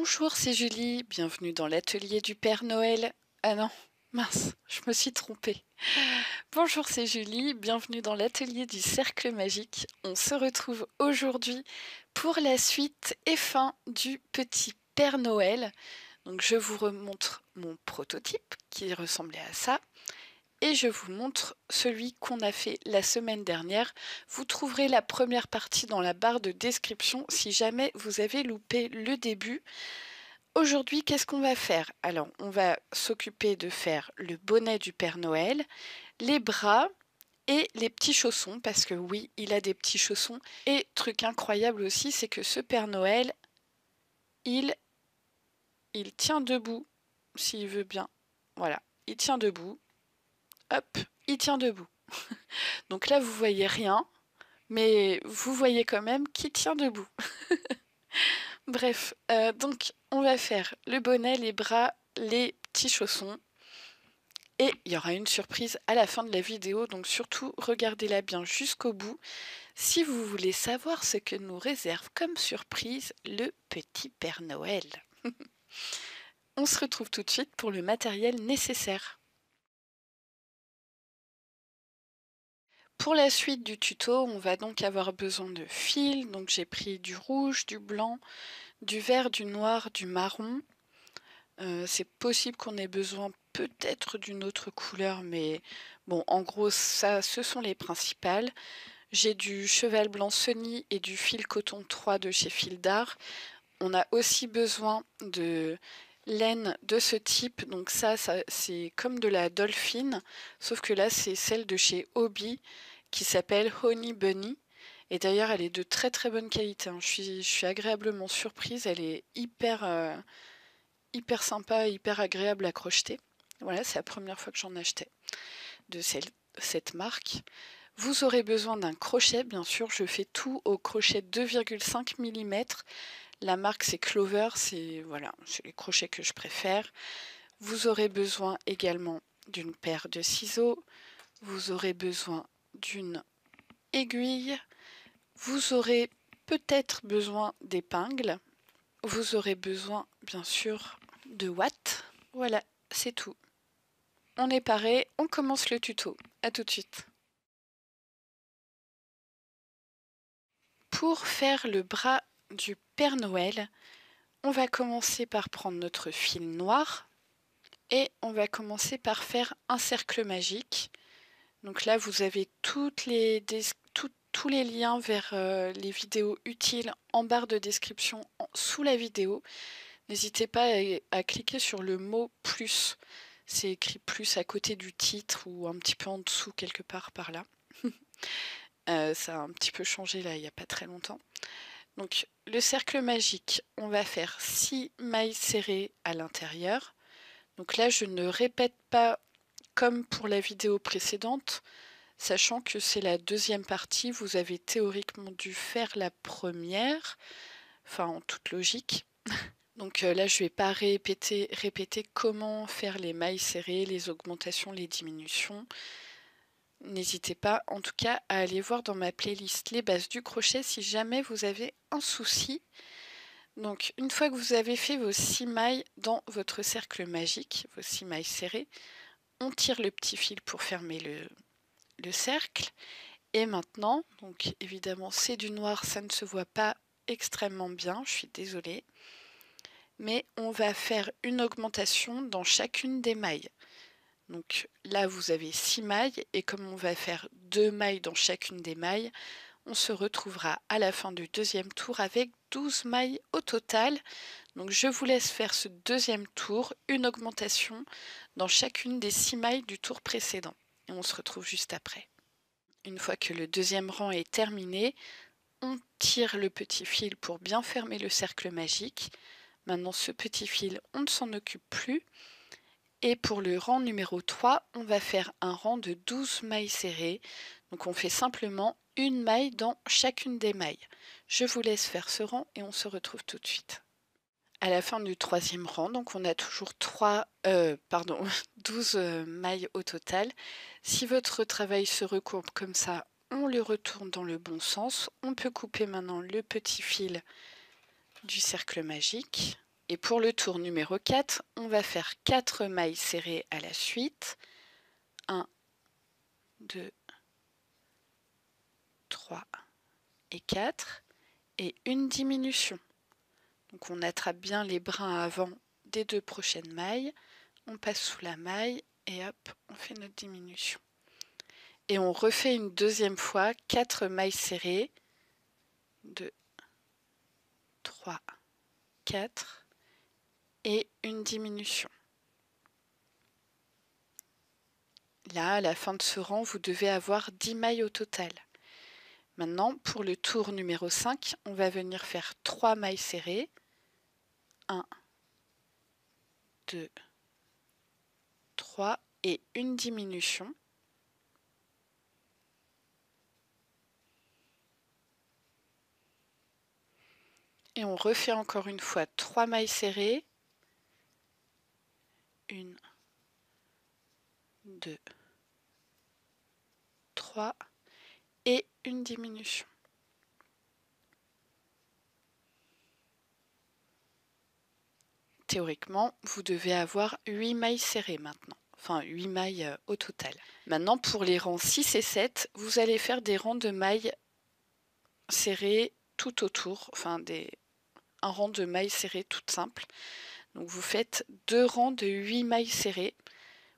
Bonjour, c'est Julie, bienvenue dans l'atelier du Père Noël. Ah non, mince, je me suis trompée. Bonjour, c'est Julie, bienvenue dans l'atelier du Cercle Magique. On se retrouve aujourd'hui pour la suite et fin du petit Père Noël. Donc je vous remontre mon prototype qui ressemblait à ça. Et je vous montre celui qu'on a fait la semaine dernière. Vous trouverez la première partie dans la barre de description si jamais vous avez loupé le début. Aujourd'hui, qu'est-ce qu'on va faire? Alors, on va s'occuper de faire le bonnet du Père Noël, les bras et les petits chaussons, parce que oui, il a des petits chaussons. Et truc incroyable aussi, c'est que ce Père Noël, il tient debout, s'il veut bien. Voilà, il tient debout. Hop, il tient debout. Donc là, vous voyez rien, mais vous voyez quand même qu'il tient debout. Bref, donc on va faire le bonnet, les bras, les petits chaussons. Et il y aura une surprise à la fin de la vidéo, donc surtout regardez-la bien jusqu'au bout si vous voulez savoir ce que nous réserve comme surprise le petit Père Noël. On se retrouve tout de suite pour le matériel nécessaire. Pour la suite du tuto, on va donc avoir besoin de fils, donc j'ai pris du rouge, du blanc, du vert, du noir, du marron. C'est possible qu'on ait besoin peut-être d'une autre couleur, mais bon, en gros, ça, ce sont les principales. J'ai du cheval blanc Sony et du fil coton 3 de chez Fil d'Art. On a aussi besoin de laine de ce type, donc ça c'est comme de la dolphine, sauf que là c'est celle de chez Hobby qui s'appelle Honey Bunny. Et d'ailleurs elle est de très très bonne qualité, hein. Je suis agréablement surprise, elle est hyper sympa, hyper agréable à crocheter. Voilà, c'est la première fois que j'en achetais de cette marque. Vous aurez besoin d'un crochet, bien sûr, je fais tout au crochet 2,5 mm. La marque c'est Clover, c'est voilà, c'est les crochets que je préfère. Vous aurez besoin également d'une paire de ciseaux, vous aurez besoin d'une aiguille, vous aurez peut-être besoin d'épingles, vous aurez besoin bien sûr de watts. Voilà, c'est tout. On est paré, on commence le tuto. A tout de suite. Pour faire le bras du Père Noël, on va commencer par prendre notre fil noir et on va commencer par faire un cercle magique. Donc là, vous avez tous les liens vers les vidéos utiles en barre de description sous la vidéo. N'hésitez pas à cliquer sur le mot plus. C'est écrit plus à côté du titre ou un petit peu en dessous quelque part par là. Ça a un petit peu changé là il n'y a pas très longtemps. Donc le cercle magique, on va faire 6 mailles serrées à l'intérieur. Donc là je ne répète pas comme pour la vidéo précédente, sachant que c'est la deuxième partie, vous avez théoriquement dû faire la première, enfin en toute logique. Donc là je ne vais pas répéter comment faire les mailles serrées, les augmentations, les diminutions. N'hésitez pas en tout cas à aller voir dans ma playlist les bases du crochet si jamais vous avez un souci. Donc une fois que vous avez fait vos 6 mailles dans votre cercle magique, vos 6 mailles serrées, on tire le petit fil pour fermer le cercle. Et maintenant, donc évidemment c'est du noir, ça ne se voit pas extrêmement bien, je suis désolée. Mais on va faire une augmentation dans chacune des mailles. Donc là vous avez 6 mailles et comme on va faire 2 mailles dans chacune des mailles, on se retrouvera à la fin du deuxième tour avec 12 mailles au total. Donc je vous laisse faire ce deuxième tour, une augmentation dans chacune des 6 mailles du tour précédent. Et on se retrouve juste après. Une fois que le deuxième rang est terminé, on tire le petit fil pour bien fermer le cercle magique. Maintenant ce petit fil, on ne s'en occupe plus. Et pour le rang numéro 3, on va faire un rang de 12 mailles serrées. Donc on fait simplement une maille dans chacune des mailles. Je vous laisse faire ce rang et on se retrouve tout de suite. À la fin du troisième rang, donc on a toujours 12 mailles au total. Si votre travail se recourbe comme ça, on le retourne dans le bon sens. On peut couper maintenant le petit fil du cercle magique. Et pour le tour numéro 4, on va faire 4 mailles serrées à la suite. 1, 2, 3 et 4. Et une diminution. Donc on attrape bien les brins avant des 2 prochaines mailles. On passe sous la maille et hop, on fait notre diminution. Et on refait une deuxième fois 4 mailles serrées. 2, 3, 4 et une diminution. Là, à la fin de ce rang, vous devez avoir 10 mailles au total. Maintenant, pour le tour numéro 5, on va venir faire 3 mailles serrées. 1, 2, 3 et une diminution. Et on refait encore une fois 3 mailles serrées. 1, 2, 3 et une diminution. Théoriquement, vous devez avoir 8 mailles serrées maintenant. Enfin, 8 mailles au total. Maintenant, pour les rangs 6 et 7, vous allez faire des rangs de mailles serrées tout autour. Enfin, un rang de mailles serrées toutes simples. Donc vous faites 2 rangs de 8 mailles serrées.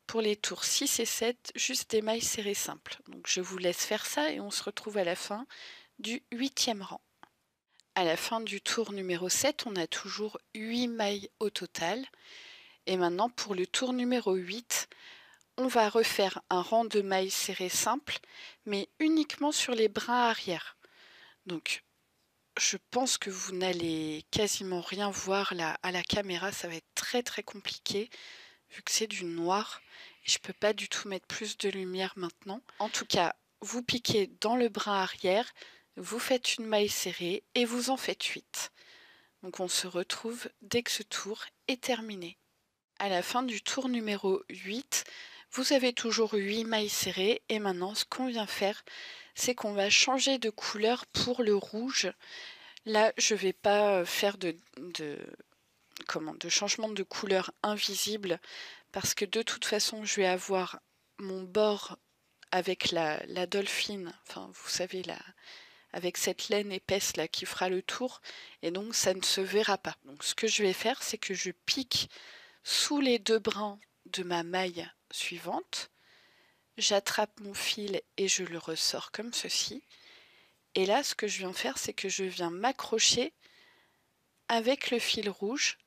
Pour les tours 6 et 7, juste des mailles serrées simples. Donc je vous laisse faire ça et on se retrouve à la fin du 8e rang. À la fin du tour numéro 7, on a toujours 8 mailles au total. Et maintenant, pour le tour numéro 8, on va refaire un rang de mailles serrées simples, mais uniquement sur les brins arrière. Donc, je pense que vous n'allez quasiment rien voir là à la caméra, ça va être très très compliqué, vu que c'est du noir. Et je ne peux pas du tout mettre plus de lumière maintenant. En tout cas, vous piquez dans le brin arrière, vous faites une maille serrée et vous en faites 8. Donc on se retrouve dès que ce tour est terminé. À la fin du tour numéro 8, vous avez toujours 8 mailles serrées et maintenant ce qu'on vient faire, c'est qu'on va changer de couleur pour le rouge. Là, je ne vais pas faire de changement de couleur invisible parce que de toute façon, je vais avoir mon bord avec la dolphine, enfin vous savez avec cette laine épaisse là qui fera le tour et donc ça ne se verra pas. Donc ce que je vais faire, c'est que je pique sous les 2 brins de ma maille suivante, j'attrape mon fil et je le ressors comme ceci. Et là, ce que je viens faire, c'est que je viens m'accrocher avec le fil rouge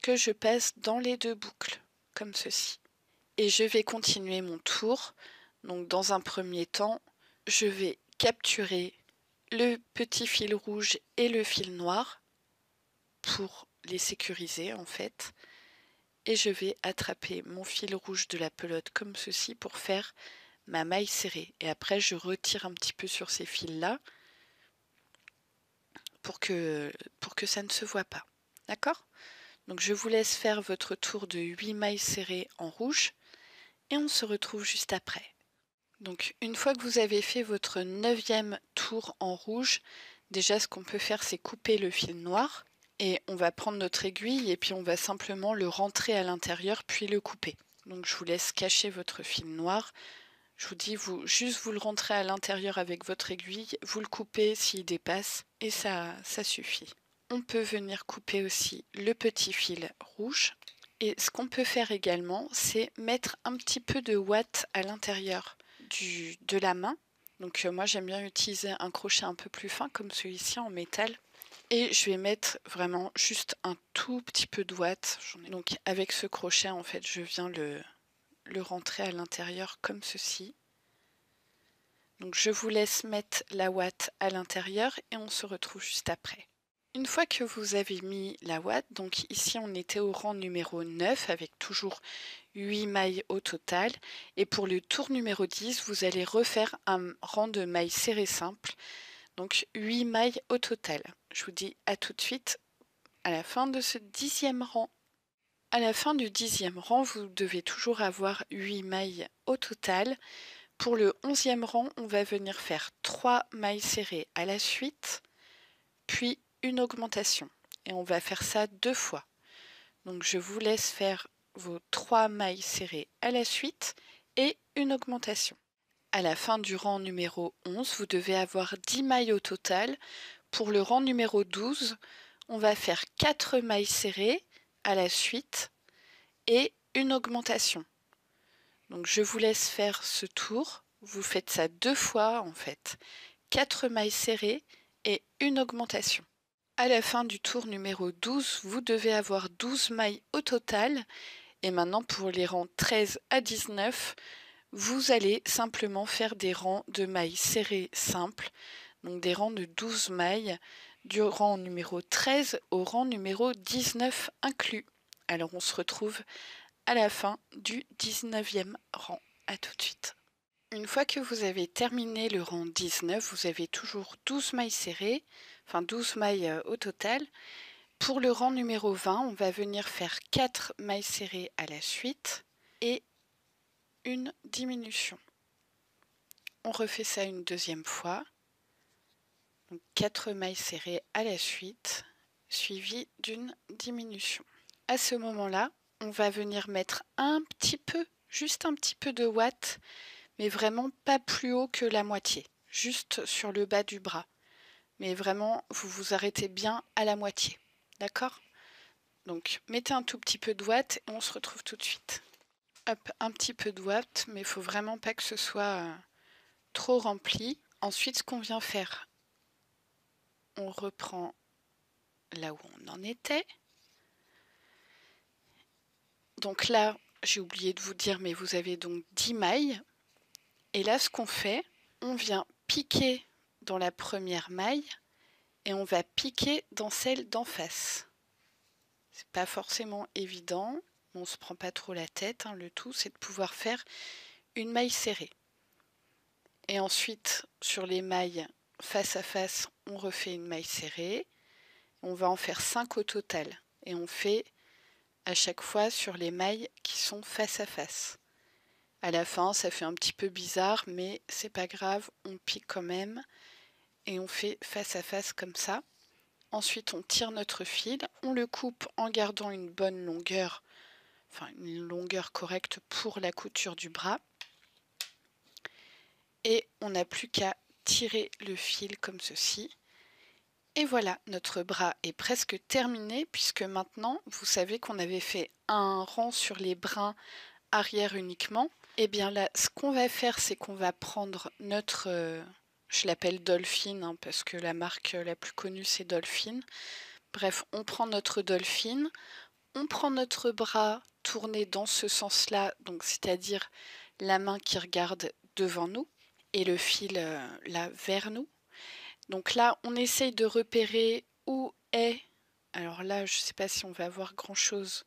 que je passe dans les 2 boucles, comme ceci. Et je vais continuer mon tour. Donc dans un premier temps, je vais capturer le petit fil rouge et le fil noir pour les sécuriser en fait. Et je vais attraper mon fil rouge de la pelote comme ceci pour faire ma maille serrée. Et après, je retire un petit peu sur ces fils-là pour que ça ne se voit pas. D'accord ? Donc je vous laisse faire votre tour de 8 mailles serrées en rouge et on se retrouve juste après. Donc une fois que vous avez fait votre 9e tour en rouge, déjà ce qu'on peut faire c'est couper le fil noir et on va prendre notre aiguille et puis on va simplement le rentrer à l'intérieur puis le couper. Donc je vous laisse cacher votre fil noir. Je vous dis, vous le rentrez à l'intérieur avec votre aiguille, vous le coupez s'il dépasse et ça suffit. On peut venir couper aussi le petit fil rouge. Et ce qu'on peut faire également, c'est mettre un petit peu de ouate à l'intérieur de la main. Donc moi j'aime bien utiliser un crochet un peu plus fin comme celui-ci en métal. Et je vais mettre vraiment juste un tout petit peu de ouate. Donc avec ce crochet en fait je viens le rentrer à l'intérieur comme ceci. Donc je vous laisse mettre la ouate à l'intérieur et on se retrouve juste après. Une fois que vous avez mis la ouate, donc ici on était au rang numéro 9 avec toujours 8 mailles au total. Et pour le tour numéro 10, vous allez refaire un rang de mailles serrées simples. Donc 8 mailles au total. Je vous dis à tout de suite à la fin de ce 10e rang. À la fin du 10e rang, vous devez toujours avoir 8 mailles au total. Pour le 11e rang, on va venir faire 3 mailles serrées à la suite, puis une augmentation. et on va faire ça 2 fois. Donc je vous laisse faire vos 3 mailles serrées à la suite et une augmentation. À la fin du rang numéro 11, vous devez avoir 10 mailles au total. Pour le rang numéro 12, on va faire 4 mailles serrées à la suite et une augmentation. Donc je vous laisse faire ce tour. Vous faites ça 2 fois en fait. 4 mailles serrées et une augmentation. À la fin du tour numéro 12, vous devez avoir 12 mailles au total. Et maintenant pour les rangs 13 à 19, vous allez simplement faire des rangs de mailles serrées simples. Donc des rangs de 12 mailles du rang numéro 13 au rang numéro 19 inclus. Alors on se retrouve à la fin du 19e rang. À tout de suite. Une fois que vous avez terminé le rang 19, vous avez toujours 12 mailles serrées, enfin 12 mailles au total. Pour le rang numéro 20, on va venir faire 4 mailles serrées à la suite et une diminution. On refait ça une deuxième fois. Donc 4 mailles serrées à la suite, suivies d'une diminution. À ce moment-là, on va venir mettre un petit peu, juste un petit peu de watts, mais vraiment pas plus haut que la moitié, juste sur le bas du bras. Mais vraiment, vous vous arrêtez bien à la moitié. D'accord? Donc, mettez un tout petit peu de watts et on se retrouve tout de suite. Hop, un petit peu de watts, mais il ne faut vraiment pas que ce soit trop rempli. Ensuite, ce qu'on vient faire, on reprend là où on en était. Donc là, j'ai oublié de vous dire, mais vous avez donc 10 mailles. Et là, ce qu'on fait, on vient piquer dans la première maille et on va piquer dans celle d'en face. C'est pas forcément évident, on se prend pas trop la tête, hein. Le tout, c'est de pouvoir faire une maille serrée. Et ensuite, sur les mailles face à face, on refait une maille serrée. On va en faire 5 au total. Et on fait à chaque fois sur les mailles qui sont face à face. À la fin, ça fait un petit peu bizarre, mais c'est pas grave, on pique quand même. Et on fait face à face comme ça. Ensuite, on tire notre fil, on le coupe en gardant une bonne longueur, enfin une longueur correcte pour la couture du bras. Et on n'a plus qu'à tirer le fil comme ceci. Et voilà, notre bras est presque terminé puisque maintenant, vous savez qu'on avait fait un rang sur les brins arrière uniquement. Et bien là, ce qu'on va faire, c'est qu'on va prendre notre... je l'appelle Dolphin hein, parce que la marque la plus connue, c'est Dolphin. Bref, on prend notre Dolphin, on prend notre bras tourné dans ce sens-là, donc c'est-à-dire la main qui regarde devant nous et le fil là vers nous. Donc là, on essaye de repérer où est, alors là, je ne sais pas si on va voir grand-chose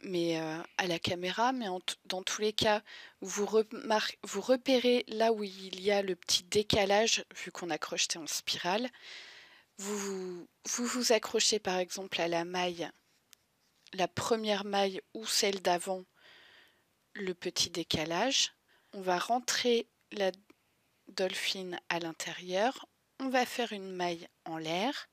mais à la caméra, mais dans tous les cas, vous repérez là où il y a le petit décalage, vu qu'on a crocheté en spirale. Vous accrochez par exemple à la maille, la première maille ou celle d'avant, le petit décalage. On va rentrer la dolphine à l'intérieur. On va faire une maille en l'air.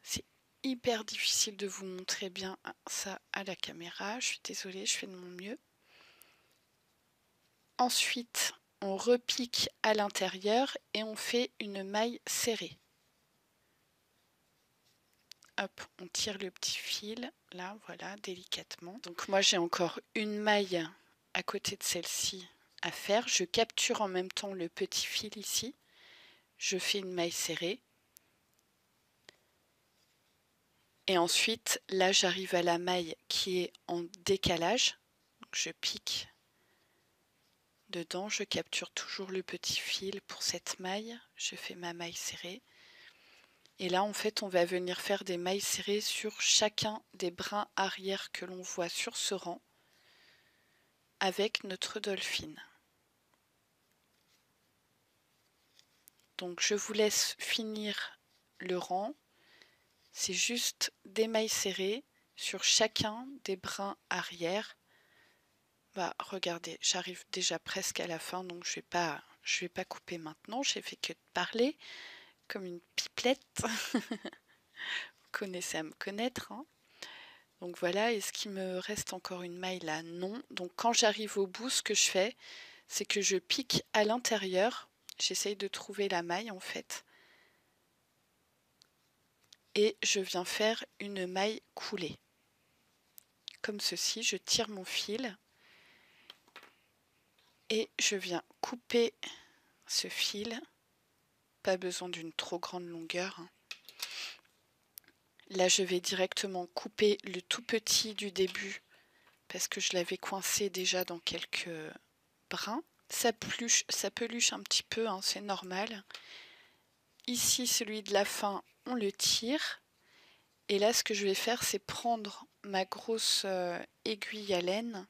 C'est hyper difficile de vous montrer bien ça à la caméra. Je suis désolée, je fais de mon mieux. Ensuite, on repique à l'intérieur et on fait une maille serrée. Hop, on tire le petit fil, là, voilà, délicatement. Donc moi, j'ai encore une maille à côté de celle-ci à faire. Je capture en même temps le petit fil ici. Je fais une maille serrée. Et ensuite, là, j'arrive à la maille qui est en décalage. Donc, je pique dedans, je capture toujours le petit fil pour cette maille. Je fais ma maille serrée. Et là, en fait, on va venir faire des mailles serrées sur chacun des brins arrière que l'on voit sur ce rang avec notre dolphine. Donc, je vous laisse finir le rang. C'est juste des mailles serrées sur chacun des brins arrière. Bah, regardez, j'arrive déjà presque à la fin, donc je vais pas couper maintenant. J'ai fait que de parler comme une pipelette. connaissez à me connaître, hein. Donc voilà, est-ce qu'il me reste encore une maille là? Non. Donc quand j'arrive au bout, ce que je fais, c'est que je pique à l'intérieur. J'essaye de trouver la maille en fait. Et je viens faire une maille coulée. Comme ceci, je tire mon fil et je viens couper ce fil. Pas besoin d'une trop grande longueur, hein. Là, je vais directement couper le tout petit du début parce que je l'avais coincé déjà dans quelques brins. Ça peluche un petit peu, hein, c'est normal. Ici, celui de la fin, on le tire. Et là, ce que je vais faire, c'est prendre ma grosse aiguille à laine.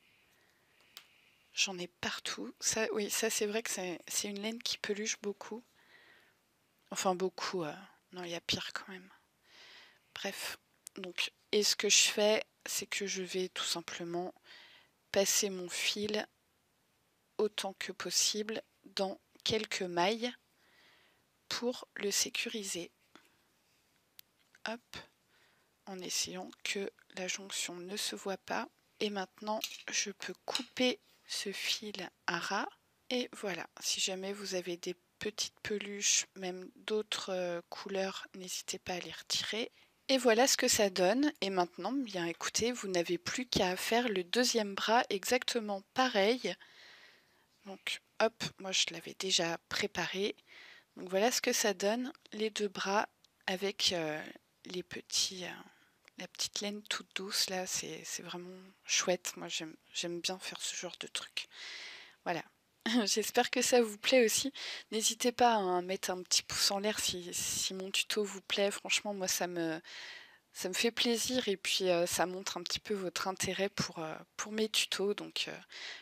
J'en ai partout. Ça, oui, ça c'est vrai que c'est une laine qui peluche beaucoup. Enfin, beaucoup. Non, il y a pire quand même. Bref. Donc, et ce que je fais, c'est que je vais tout simplement passer mon fil autant que possible dans quelques mailles pour le sécuriser. Hop, en essayant que la jonction ne se voit pas. Et maintenant, je peux couper ce fil à ras. Et voilà, si jamais vous avez des petites peluches, même d'autres couleurs, n'hésitez pas à les retirer. Et voilà ce que ça donne. Et maintenant, bien écoutez, vous n'avez plus qu'à faire le deuxième bras exactement pareil. Donc hop, moi je l'avais déjà préparé. Donc voilà ce que ça donne, les deux bras avec les petits, la petite laine toute douce là, c'est vraiment chouette. Moi j'aime bien faire ce genre de truc. Voilà. J'espère que ça vous plaît aussi. N'hésitez pas à mettre un petit pouce en l'air si mon tuto vous plaît. Franchement, moi ça me fait plaisir et puis ça montre un petit peu votre intérêt pour mes tutos. Donc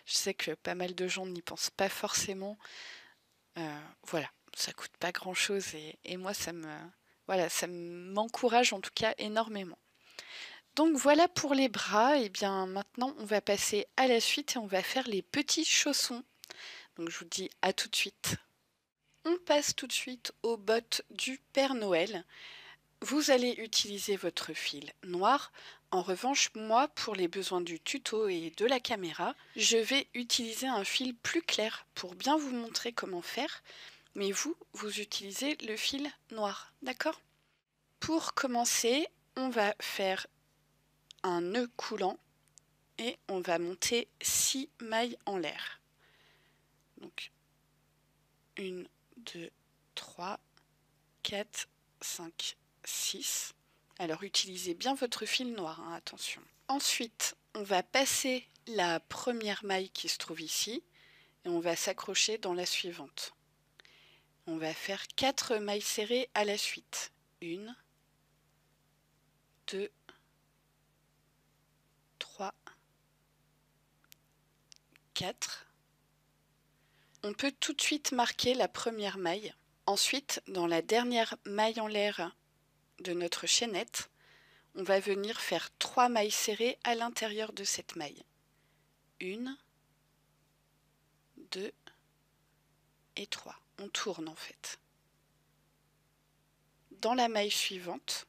je sais que pas mal de gens n'y pensent pas forcément. Voilà, ça coûte pas grand chose et moi voilà, ça m'encourage en tout cas énormément. Donc voilà pour les bras. Et bien maintenant on va passer à la suite et on va faire les petits chaussons. Donc je vous dis à tout de suite. On passe tout de suite aux bottes du Père Noël. Vous allez utiliser votre fil noir. En revanche, moi, pour les besoins du tuto et de la caméra, je vais utiliser un fil plus clair pour bien vous montrer comment faire. Mais vous utilisez le fil noir, d'accord? Pour commencer, on va faire un nœud coulant et on va monter 6 mailles en l'air. Donc 1, 2, 3, 4, 5, 6. Alors utilisez bien votre fil noir, hein, attention. Ensuite, on va passer la première maille qui se trouve ici et on va s'accrocher dans la suivante. On va faire 4 mailles serrées à la suite. 1, 2, 3, 4. On peut tout de suite marquer la première maille. Ensuite, dans la dernière maille en l'air de notre chaînette, on va venir faire 3 mailles serrées à l'intérieur de cette maille. 1, 2 et 3. On tourne en fait. Dans la maille suivante,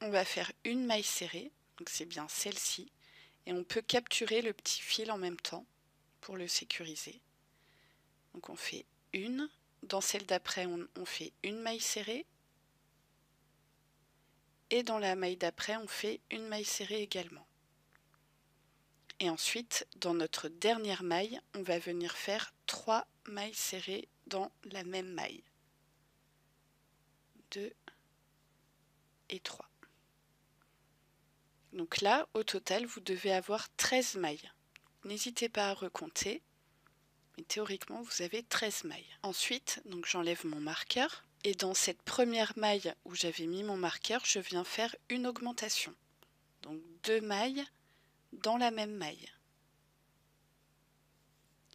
on va faire une maille serrée, donc c'est bien celle-ci, et on peut capturer le petit fil en même temps pour le sécuriser. Donc on fait une, dans celle d'après on fait une maille serrée, et dans la maille d'après on fait une maille serrée également. Et ensuite, dans notre dernière maille, on va venir faire 3 mailles serrées dans la même maille. 2 et 3. Donc là, au total, vous devez avoir 13 mailles. N'hésitez pas à recompter, mais théoriquement, vous avez 13 mailles. Ensuite, donc j'enlève mon marqueur, et dans cette première maille où j'avais mis mon marqueur, je viens faire une augmentation. Donc 2 mailles dans la même maille.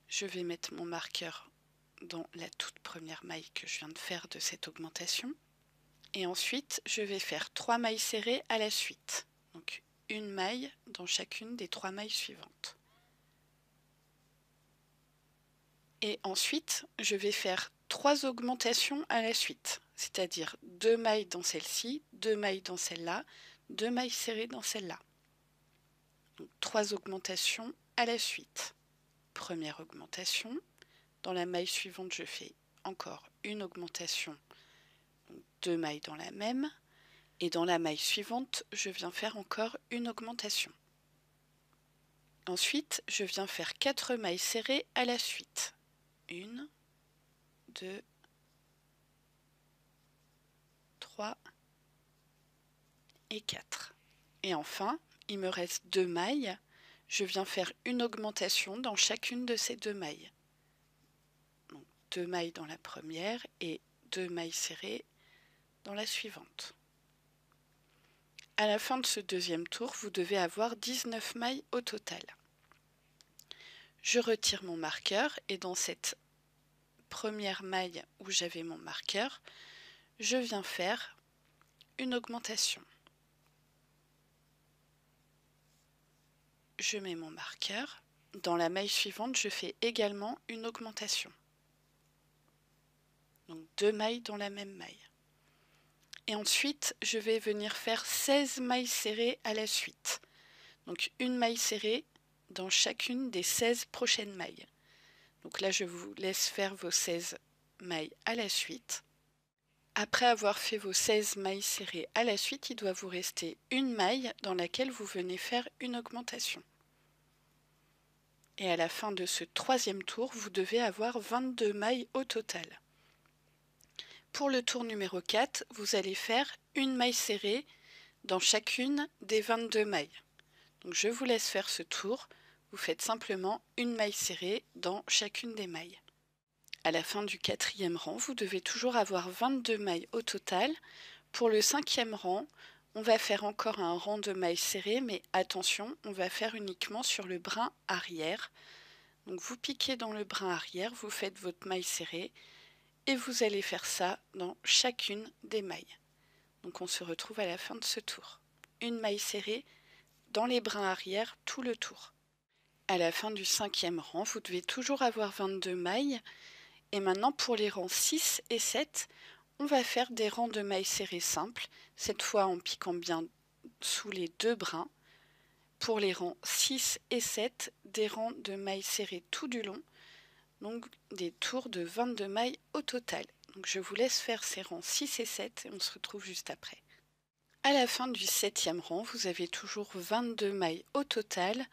Je vais mettre mon marqueur dans la toute première maille que je viens de faire de cette augmentation. Et ensuite, je vais faire 3 mailles serrées à la suite. Donc une maille dans chacune des 3 mailles suivantes. Et ensuite, je vais faire 3 augmentations à la suite. c'est-à-dire 2 mailles dans celle-ci, 2 mailles dans celle-là, 2 mailles serrées dans celle-là. Donc 3 augmentations à la suite. Première augmentation, dans la maille suivante je fais encore une augmentation, donc 2 mailles dans la même, et dans la maille suivante je viens faire encore une augmentation. Ensuite je viens faire 4 mailles serrées à la suite. 1, 2, 3 et 4. Et enfin, il me reste 2 mailles. Je viens faire une augmentation dans chacune de ces 2 mailles. Donc 2 mailles dans la première et 2 mailles serrées dans la suivante. À la fin de ce deuxième tour, vous devez avoir 19 mailles au total. Je retire mon marqueur et dans cette première maille où j'avais mon marqueur, je viens faire une augmentation. Je mets mon marqueur. Dans la maille suivante, je fais également une augmentation. Donc 2 mailles dans la même maille. Et ensuite, je vais venir faire 16 mailles serrées à la suite. Donc une maille serrée dans chacune des 16 prochaines mailles. Donc là, je vous laisse faire vos 16 mailles à la suite. Après avoir fait vos 16 mailles serrées à la suite, il doit vous rester une maille dans laquelle vous venez faire une augmentation. Et à la fin de ce troisième tour, vous devez avoir 22 mailles au total. Pour le tour numéro 4, vous allez faire une maille serrée dans chacune des 22 mailles. Donc je vous laisse faire ce tour. Vous faites simplement une maille serrée dans chacune des mailles. À la fin du quatrième rang, vous devez toujours avoir 22 mailles au total. Pour le cinquième rang, on va faire encore un rang de mailles serrées, mais attention, on va faire uniquement sur le brin arrière. Donc vous piquez dans le brin arrière, vous faites votre maille serrée et vous allez faire ça dans chacune des mailles. Donc on se retrouve à la fin de ce tour. Une maille serrée dans les brins arrière tout le tour. À la fin du cinquième rang, vous devez toujours avoir 22 mailles. Et maintenant pour les rangs 6 et 7, on va faire des rangs de mailles serrées simples, cette fois en piquant bien sous les deux brins. Pour les rangs 6 et 7, des rangs de mailles serrées tout du long, donc des tours de 22 mailles au total. Donc je vous laisse faire ces rangs 6 et 7 et on se retrouve juste après. À la fin du septième rang, vous avez toujours 22 mailles au total.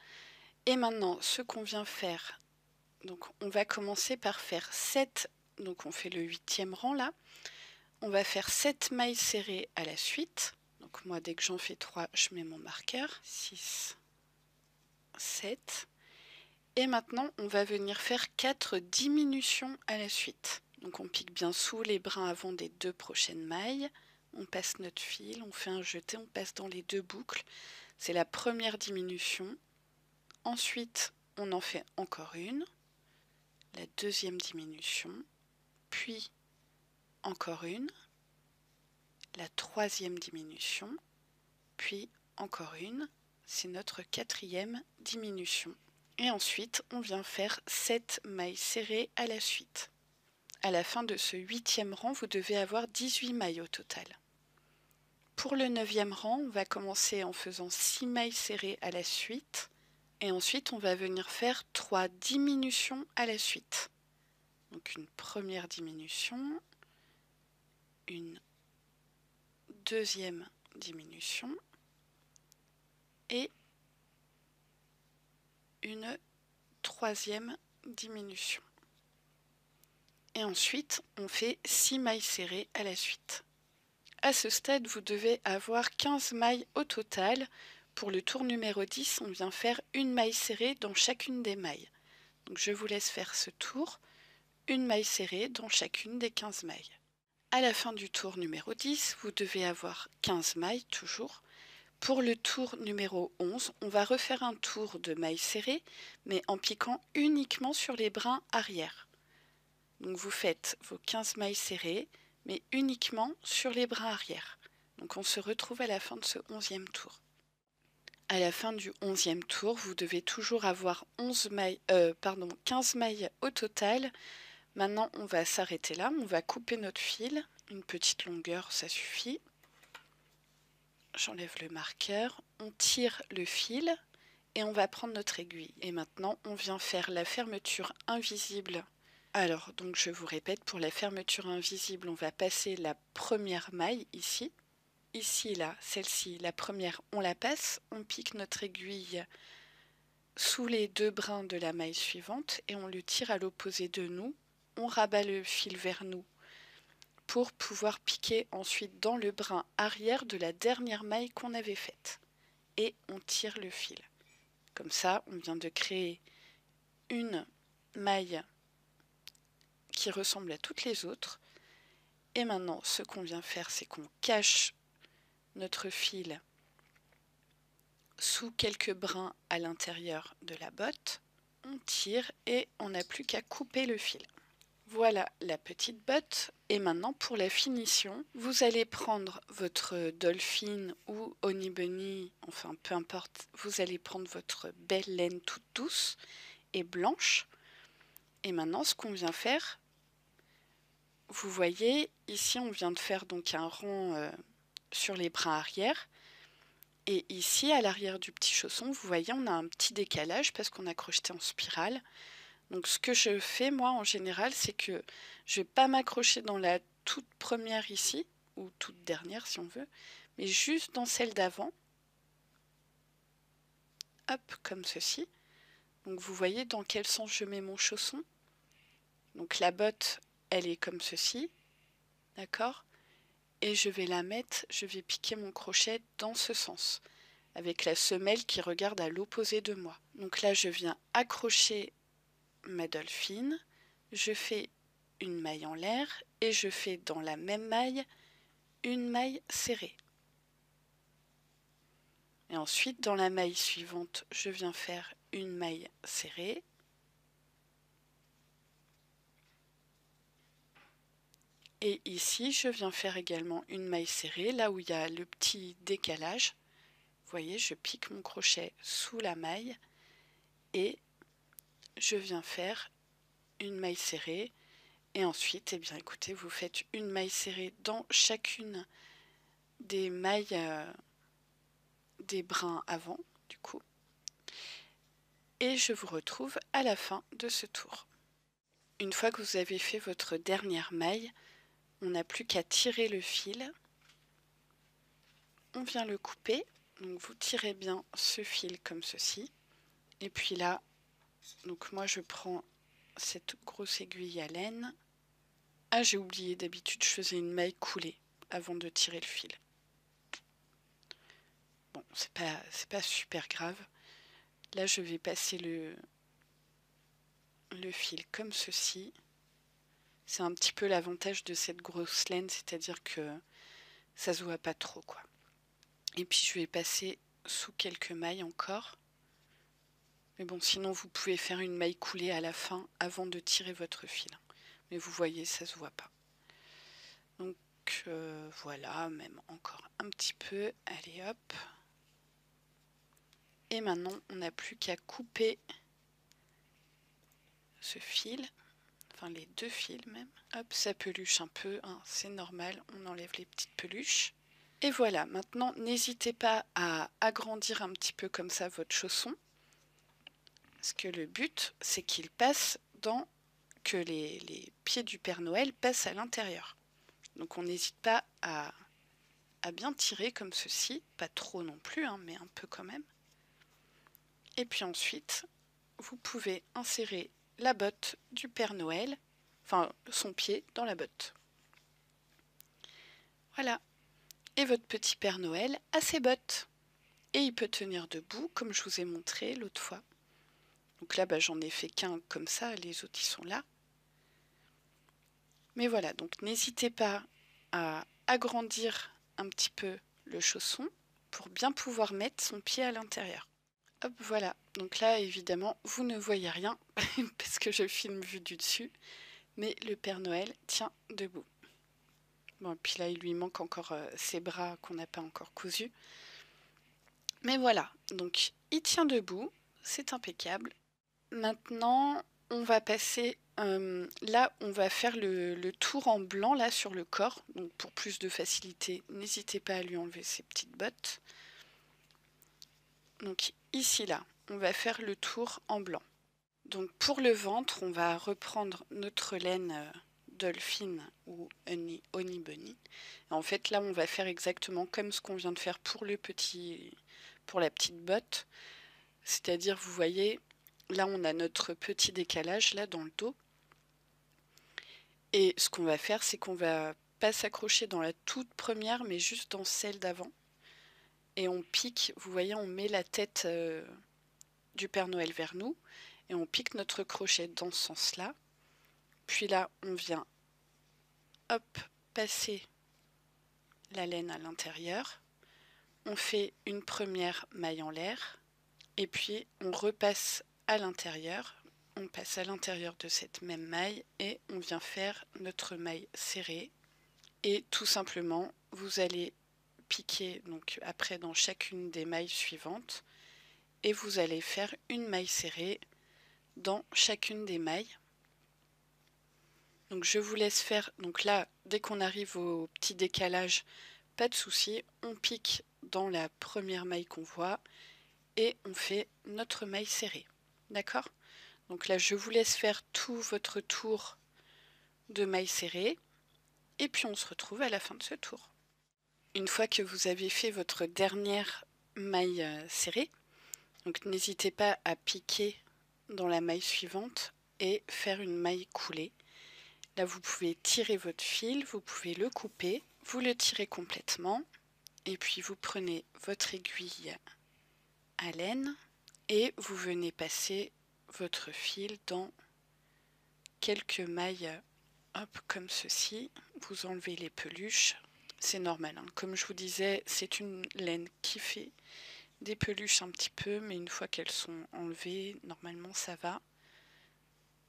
Et maintenant, ce qu'on vient faire, donc on va commencer par faire 7, donc on fait le huitième rang là. On va faire 7 mailles serrées à la suite. Donc moi, dès que j'en fais 3, je mets mon marqueur. 6, 7. Et maintenant, on va venir faire 4 diminutions à la suite. Donc on pique bien sous les brins avant des 2 prochaines mailles. On passe notre fil, on fait un jeté, on passe dans les 2 boucles. C'est la première diminution. Ensuite, on en fait encore une. La deuxième diminution. Puis encore une. La troisième diminution. Puis encore une. C'est notre quatrième diminution. Et ensuite, on vient faire 7 mailles serrées à la suite. À la fin de ce huitième rang, vous devez avoir 18 mailles au total. Pour le neuvième rang, on va commencer en faisant 6 mailles serrées à la suite. Et ensuite, on va venir faire 3 diminutions à la suite. Donc une première diminution, une deuxième diminution et une troisième diminution. Et ensuite, on fait 6 mailles serrées à la suite. À ce stade, vous devez avoir 15 mailles au total. Pour le tour numéro 10, on vient faire une maille serrée dans chacune des mailles. Donc je vous laisse faire ce tour, une maille serrée dans chacune des 15 mailles. À la fin du tour numéro 10, vous devez avoir 15 mailles toujours. Pour le tour numéro 11, on va refaire un tour de mailles serrées, mais en piquant uniquement sur les brins arrière. Donc vous faites vos 15 mailles serrées, mais uniquement sur les brins arrière. Donc on se retrouve à la fin de ce 11e tour. À la fin du 11e tour, vous devez toujours avoir 15 mailles au total. Maintenant, on va s'arrêter là, on va couper notre fil, une petite longueur, ça suffit. J'enlève le marqueur, on tire le fil et on va prendre notre aiguille. Et maintenant, on vient faire la fermeture invisible. Alors, donc je vous répète, pour la fermeture invisible, on va passer la première maille ici. Ici, là, celle-ci, la première, on la passe, on pique notre aiguille sous les 2 brins de la maille suivante et on le tire à l'opposé de nous. On rabat le fil vers nous pour pouvoir piquer ensuite dans le brin arrière de la dernière maille qu'on avait faite. Et on tire le fil. Comme ça, on vient de créer une maille qui ressemble à toutes les autres. Et maintenant, ce qu'on vient faire, c'est qu'on cache notre fil sous quelques brins à l'intérieur de la botte. On tire et on n'a plus qu'à couper le fil. Voilà la petite botte. Et maintenant, pour la finition, vous allez prendre votre Dolphin ou Honey Bunny, enfin peu importe, vous allez prendre votre belle laine toute douce et blanche. Et maintenant, ce qu'on vient faire, vous voyez, ici on vient de faire donc un rond sur les brins arrière. Et ici, à l'arrière du petit chausson, vous voyez, on a un petit décalage parce qu'on a crocheté en spirale. Donc ce que je fais moi en général, c'est que je ne vais pas m'accrocher dans la toute première ici, ou toute dernière si on veut, mais juste dans celle d'avant. Hop, comme ceci. Donc vous voyez dans quel sens je mets mon chausson. Donc la botte, elle est comme ceci, d'accord? Et je vais la mettre, je vais piquer mon crochet dans ce sens, avec la semelle qui regarde à l'opposé de moi. Donc là, je viens accrocher ma dolphine, je fais une maille en l'air et je fais dans la même maille une maille serrée. Et ensuite, dans la maille suivante, je viens faire une maille serrée. Et ici, je viens faire également une maille serrée, là où il y a le petit décalage. Vous voyez, je pique mon crochet sous la maille et je viens faire une maille serrée. Et ensuite, eh bien, écoutez, vous faites une maille serrée dans chacune des mailles des brins avant, du coup. Et je vous retrouve à la fin de ce tour. Une fois que vous avez fait votre dernière maille, on n'a plus qu'à tirer le fil. On vient le couper. Donc vous tirez bien ce fil comme ceci. Et puis là, donc moi je prends cette grosse aiguille à laine. Ah, j'ai oublié, d'habitude je faisais une maille coulée avant de tirer le fil. Bon, c'est pas super grave. Là, je vais passer le fil comme ceci. C'est un petit peu l'avantage de cette grosse laine, c'est-à-dire que ça se voit pas trop, quoi. Et puis je vais passer sous quelques mailles encore. Mais bon, sinon vous pouvez faire une maille coulée à la fin avant de tirer votre fil. Mais vous voyez, ça se voit pas. Donc voilà, même encore un petit peu. Allez hop. Et maintenant, on n'a plus qu'à couper ce fil. Enfin les deux fils même. Hop, ça peluche un peu, hein, c'est normal, on enlève les petites peluches. Et voilà, maintenant n'hésitez pas à agrandir un petit peu comme ça votre chausson. Parce que le but, c'est qu'il passe dans, que les pieds du Père Noël passent à l'intérieur. Donc on n'hésite pas à bien tirer comme ceci, pas trop non plus, hein, mais un peu quand même. Et puis ensuite, vous pouvez insérer la botte du Père Noël, enfin son pied dans la botte. Voilà. Et votre petit Père Noël a ses bottes. Et il peut tenir debout, comme je vous ai montré l'autre fois. Donc là, j'en ai fait qu'un comme ça, les autres, ils sont là. Mais voilà, donc n'hésitez pas à agrandir un petit peu le chausson pour bien pouvoir mettre son pied à l'intérieur. Hop, voilà. Donc là, évidemment, vous ne voyez rien parce que je filme vu du dessus. Mais le Père Noël tient debout. Bon, et puis là, il lui manque encore ses bras qu'on n'a pas encore cousus. Mais voilà, donc il tient debout, c'est impeccable. Maintenant, on va passer, là on va faire le tour en blanc là sur le corps, donc pour plus de facilité, n'hésitez pas à lui enlever ses petites bottes. Donc ici là, on va faire le tour en blanc. Donc pour le ventre, on va reprendre notre laine Dolphin ou Honey Bunny. Et en fait là, on va faire exactement comme ce qu'on vient de faire pour pour la petite botte. C'est-à-dire, vous voyez, là on a notre petit décalage là dans le dos. Et ce qu'on va faire, c'est qu'on va pas s'accrocher dans la toute première, mais juste dans celle d'avant. Et on pique, vous voyez, on met la tête du Père Noël vers nous et on pique notre crochet dans ce sens-là. Puis là, on vient, hop, passer la laine à l'intérieur. On fait une première maille en l'air et puis on repasse à l'intérieur. On passe à l'intérieur de cette même maille et on vient faire notre maille serrée. Et tout simplement, vous allez piquer donc après dans chacune des mailles suivantes et vous allez faire une maille serrée dans chacune des mailles. Donc je vous laisse faire, donc là dès qu'on arrive au petit décalage, pas de souci, on pique dans la première maille qu'on voit et on fait notre maille serrée. D'accord? Donc là je vous laisse faire tout votre tour de maille serrée et puis on se retrouve à la fin de ce tour. Une fois que vous avez fait votre dernière maille serrée, donc n'hésitez pas à piquer dans la maille suivante et faire une maille coulée. Là, vous pouvez tirer votre fil, vous pouvez le couper, vous le tirez complètement et puis vous prenez votre aiguille à laine et vous venez passer votre fil dans quelques mailles, hop, comme ceci. Vous enlevez les peluches, c'est normal, hein. Comme je vous disais, c'est une laine qui fait des peluches un petit peu, mais une fois qu'elles sont enlevées, normalement ça va.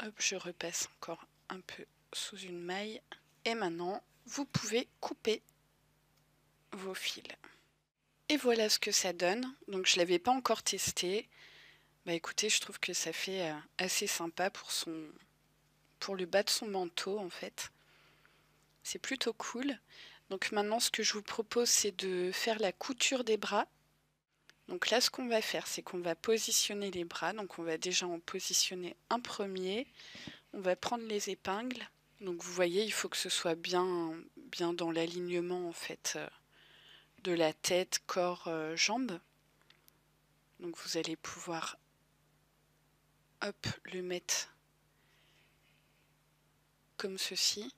Hop, je repasse encore un peu sous une maille. Et maintenant, vous pouvez couper vos fils. Et voilà ce que ça donne. Donc je ne l'avais pas encore testé. Bah écoutez, je trouve que ça fait assez sympa pour le bas de son manteau en fait. C'est plutôt cool. Donc maintenant, ce que je vous propose, c'est de faire la couture des bras. Donc là, ce qu'on va faire, c'est qu'on va positionner les bras. Donc on va déjà en positionner un premier. On va prendre les épingles. Donc vous voyez, il faut que ce soit bien dans l'alignement en fait de la tête, corps, jambes. Donc vous allez pouvoir hop, le mettre comme ceci.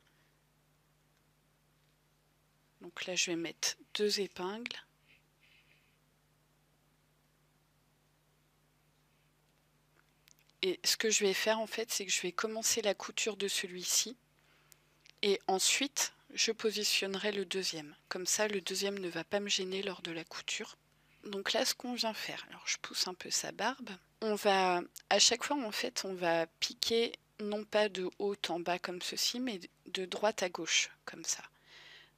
Donc là, je vais mettre 2 épingles. Et ce que je vais faire en fait, c'est que je vais commencer la couture de celui-ci. Et ensuite, je positionnerai le deuxième. Comme ça, le deuxième ne va pas me gêner lors de la couture. Donc là, ce qu'on vient faire, alors je pousse un peu sa barbe. On va, à chaque fois en fait, on va piquer non pas de haut en bas comme ceci, mais de droite à gauche, comme ça.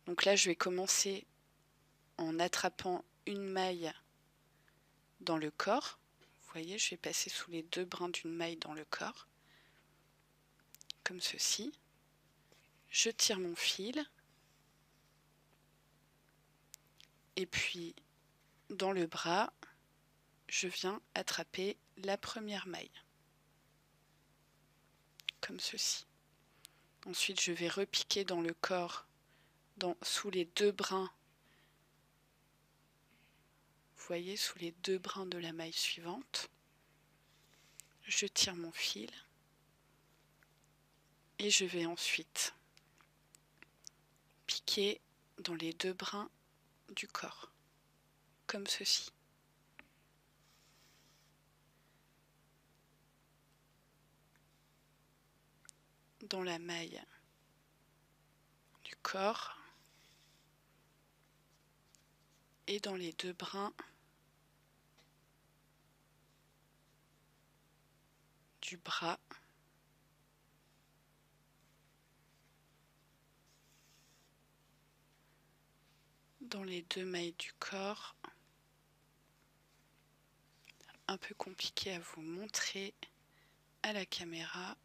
Donc là, je vais commencer en attrapant une maille dans le corps. Vous voyez, je vais passer sous les 2 brins d'une maille dans le corps, comme ceci. Je tire mon fil. Et puis, dans le bras, je viens attraper la première maille, comme ceci. Ensuite, je vais repiquer dans le corps, sous les 2 brins. Vous voyez, sous les 2 brins de la maille suivante. Je tire mon fil. Et je vais ensuite piquer dans les 2 brins du corps, comme ceci. Dans la maille du corps et dans les 2 brins du bras. Dans les 2 mailles du corps. Un peu compliqué à vous montrer. à la caméra.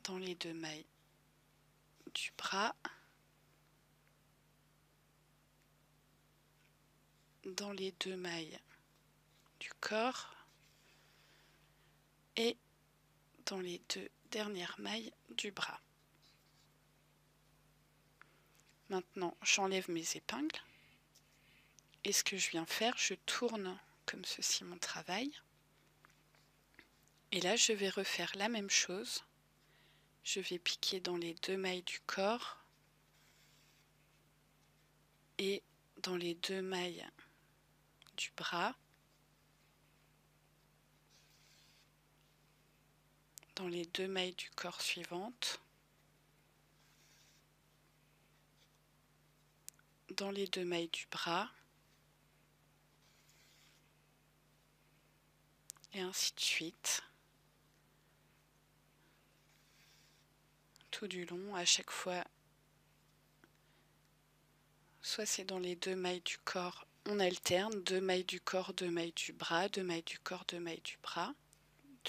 Dans les 2 mailles du bras, dans les 2 mailles du corps et dans les 2 dernières mailles du bras. Maintenant, j'enlève mes épingles et ce que je viens faire, je tourne comme ceci mon travail. Et là, je vais refaire la même chose. Je vais piquer dans les 2 mailles du corps et dans les 2 mailles du bras, dans les 2 mailles du corps suivantes, dans les 2 mailles du bras, et ainsi de suite. Tout du long, à chaque fois, soit c'est dans les 2 mailles du corps, on alterne, 2 mailles du corps, 2 mailles du bras, 2 mailles du corps, 2 mailles du bras,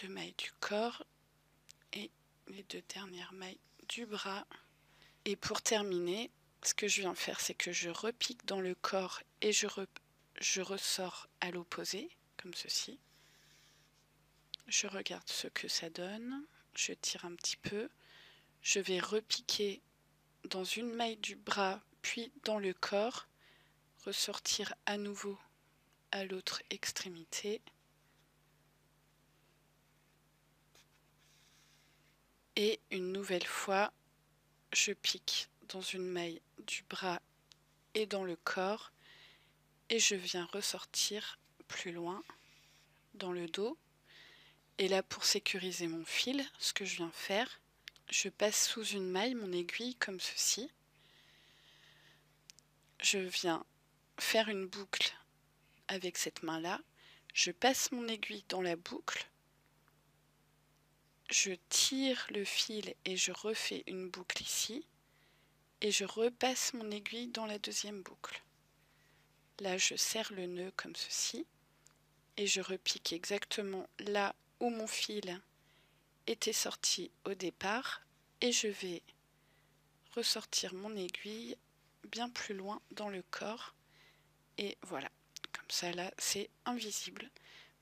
2 mailles du corps et les 2 dernières mailles du bras. Et pour terminer, ce que je viens faire, c'est que je repique dans le corps et je ressors à l'opposé, comme ceci. Je regarde ce que ça donne, je tire un petit peu, je vais repiquer dans une maille du bras, puis dans le corps, ressortir à nouveau à l'autre extrémité. Et une nouvelle fois, je pique dans une maille du bras et dans le corps et je viens ressortir plus loin dans le dos. Et là, pour sécuriser mon fil, ce que je viens faire, je passe sous une maille mon aiguille comme ceci. Je viens faire une boucle avec cette main-là. Je passe mon aiguille dans la boucle. Je tire le fil et je refais une boucle ici. Et je repasse mon aiguille dans la deuxième boucle. Là, je serre le nœud comme ceci. Et je repique exactement là où mon fil était sorti au départ. Et je vais ressortir mon aiguille bien plus loin dans le corps. Et voilà, comme ça là, c'est invisible.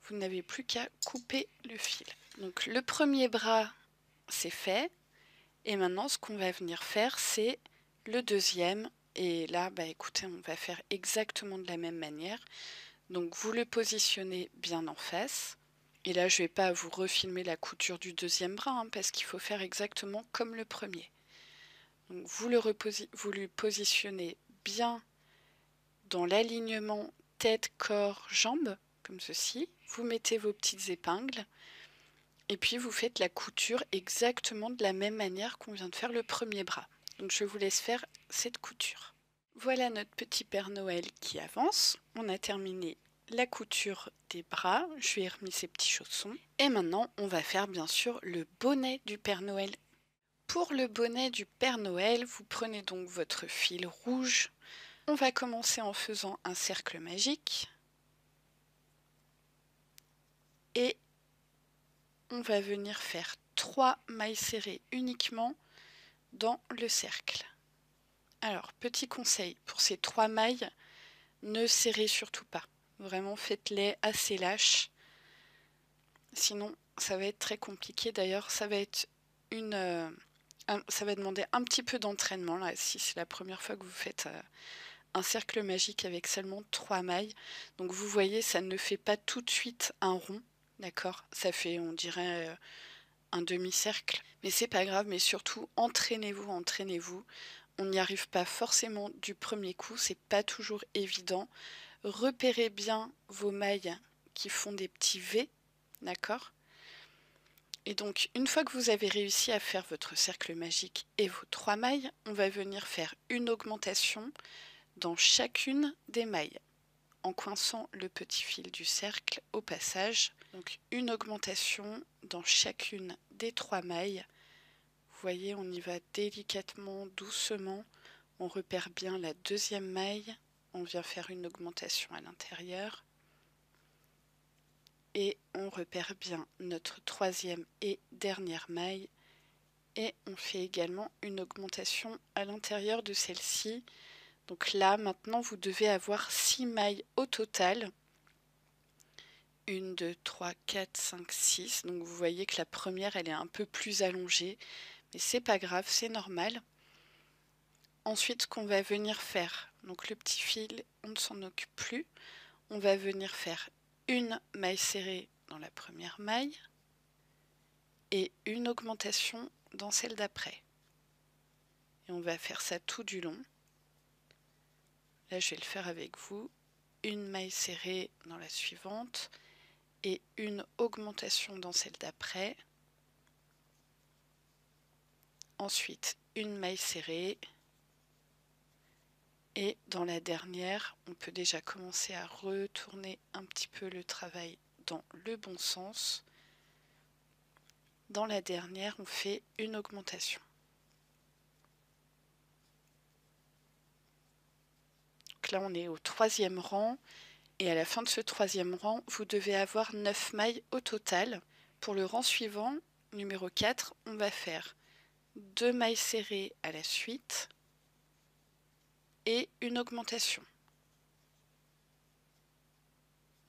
Vous n'avez plus qu'à couper le fil. Donc le premier bras, c'est fait. Et maintenant, ce qu'on va venir faire, c'est le deuxième. Et là, bah écoutez, on va faire exactement de la même manière. Donc vous le positionnez bien en face. Et là, je ne vais pas vous refilmer la couture du deuxième bras, hein, parce qu'il faut faire exactement comme le premier. Donc vous le positionnez bien dans l'alignement tête, corps, jambes, comme ceci. Vous mettez vos petites épingles. Et puis vous faites la couture exactement de la même manière qu'on vient de faire le premier bras. Donc je vous laisse faire cette couture. Voilà notre petit Père Noël qui avance. On a terminé la couture des bras. Je lui ai remis ses petits chaussons. Et maintenant, on va faire bien sûr le bonnet du Père Noël. Pour le bonnet du Père Noël, vous prenez donc votre fil rouge. On va commencer en faisant un cercle magique. Et on va venir faire 3 mailles serrées uniquement dans le cercle. Alors, petit conseil, pour ces 3 mailles, ne serrez surtout pas. Vraiment, faites-les assez lâches. Sinon, ça va être très compliqué. D'ailleurs, ça va demander un petit peu d'entraînement, là, si c'est la première fois que vous faites un cercle magique avec seulement 3 mailles. Donc, vous voyez, ça ne fait pas tout de suite un rond. D'accord, ça fait, on dirait, un demi-cercle. Mais c'est pas grave, mais surtout, entraînez-vous, entraînez-vous. On n'y arrive pas forcément du premier coup, c'est pas toujours évident. Repérez bien vos mailles qui font des petits V, d'accord? Et donc, une fois que vous avez réussi à faire votre cercle magique et vos 3 mailles, on va venir faire une augmentation dans chacune des mailles, en coinçant le petit fil du cercle au passage. Donc une augmentation dans chacune des 3 mailles. Vous voyez, on y va délicatement, doucement. On repère bien la deuxième maille. On vient faire une augmentation à l'intérieur. on repère bien notre troisième et dernière maille et on fait également une augmentation à l'intérieur de celle-ci. Donc là maintenant vous devez avoir 6 mailles au total. 1, 2, 3, 4, 5, 6. Donc vous voyez que la première elle est un peu plus allongée, mais c'est pas grave, c'est normal. Ensuite, ce qu'on va venir faire, donc le petit fil, on ne s'en occupe plus. On va venir faire une maille serrée dans la première maille et une augmentation dans celle d'après. Et on va faire ça tout du long. Là, je vais le faire avec vous. Une maille serrée dans la suivante et une augmentation dans celle d'après. Ensuite, une maille serrée. Et dans la dernière, on peut déjà commencer à retourner un petit peu le travail dans le bon sens. Dans la dernière, on fait une augmentation. Donc là, on est au troisième rang. Et à la fin de ce troisième rang, vous devez avoir 9 mailles au total. Pour le rang suivant, numéro 4, on va faire 2 mailles serrées à la suite et une augmentation.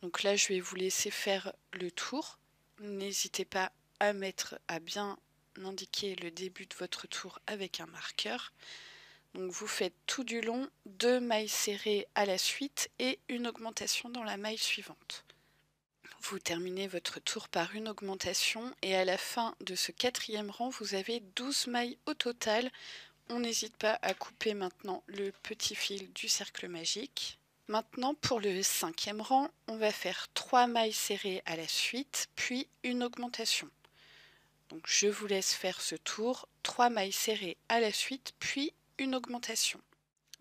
Donc là, je vais vous laisser faire le tour. N'hésitez pas à bien indiquer le début de votre tour avec un marqueur. Donc vous faites tout du long 2 mailles serrées à la suite et une augmentation dans la maille suivante. Vous terminez votre tour par une augmentation et à la fin de ce quatrième rang, vous avez 12 mailles au total. On n'hésite pas à couper maintenant le petit fil du cercle magique. Maintenant, pour le cinquième rang, on va faire 3 mailles serrées à la suite, puis une augmentation. Donc je vous laisse faire ce tour, 3 mailles serrées à la suite, puis une augmentation.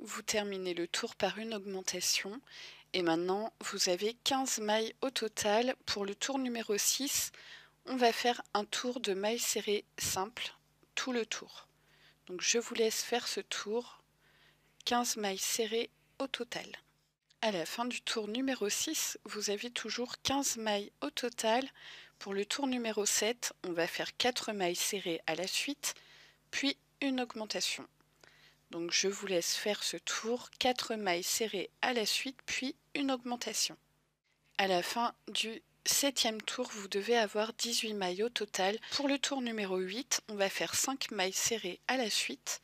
Vous terminez le tour par une augmentation et maintenant vous avez 15 mailles au total. Pour le tour numéro 6, on va faire un tour de mailles serrées simple tout le tour. Donc je vous laisse faire ce tour, 15 mailles serrées au total. À la fin du tour numéro 6, vous avez toujours 15 mailles au total. Pour le tour numéro 7, on va faire 4 mailles serrées à la suite, puis une augmentation. Donc je vous laisse faire ce tour, 4 mailles serrées à la suite, puis une augmentation. À la fin du 7e tour, vous devez avoir 18 mailles au total. Pour le tour numéro 8, on va faire 5 mailles serrées à la suite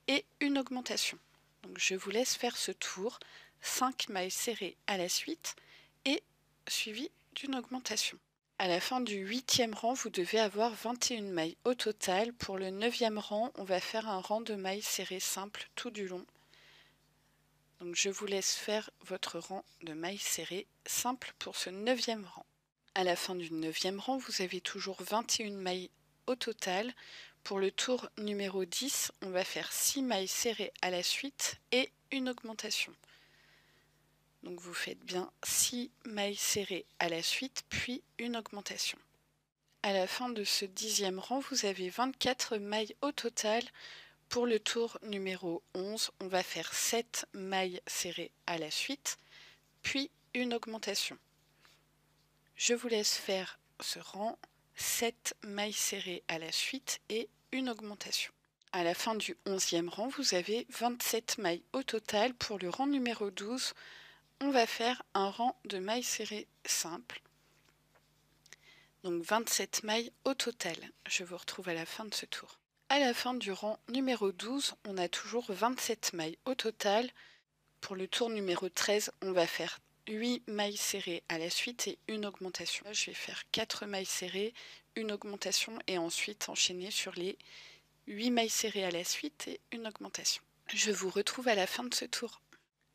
et une augmentation. Donc je vous laisse faire ce tour, 5 mailles serrées à la suite et suivi d'une augmentation. À la fin du 8e rang, vous devez avoir 21 mailles au total. Pour le 9e rang, on va faire un rang de mailles serrées simples tout du long. Donc je vous laisse faire votre rang de mailles serrées simples pour ce 9e rang. À la fin du 9e rang, vous avez toujours 21 mailles au total. Pour le tour numéro 10, on va faire 6 mailles serrées à la suite et une augmentation. Donc vous faites bien 6 mailles serrées à la suite, puis une augmentation. À la fin de ce 10e rang, vous avez 24 mailles au total. Pour le tour numéro 11, on va faire 7 mailles serrées à la suite, puis une augmentation. Je vous laisse faire ce rang, 7 mailles serrées à la suite et une augmentation. À la fin du 11e rang, vous avez 27 mailles au total. Pour le rang numéro 12, on va faire un rang de mailles serrées simples. Donc 27 mailles au total. Je vous retrouve à la fin de ce tour. À la fin du rang numéro 12, on a toujours 27 mailles au total. Pour le tour numéro 13, on va faire 8 mailles serrées à la suite et une augmentation. Là, je vais faire 4 mailles serrées, une augmentation et ensuite enchaîner sur les 8 mailles serrées à la suite et une augmentation. Je vous retrouve à la fin de ce tour.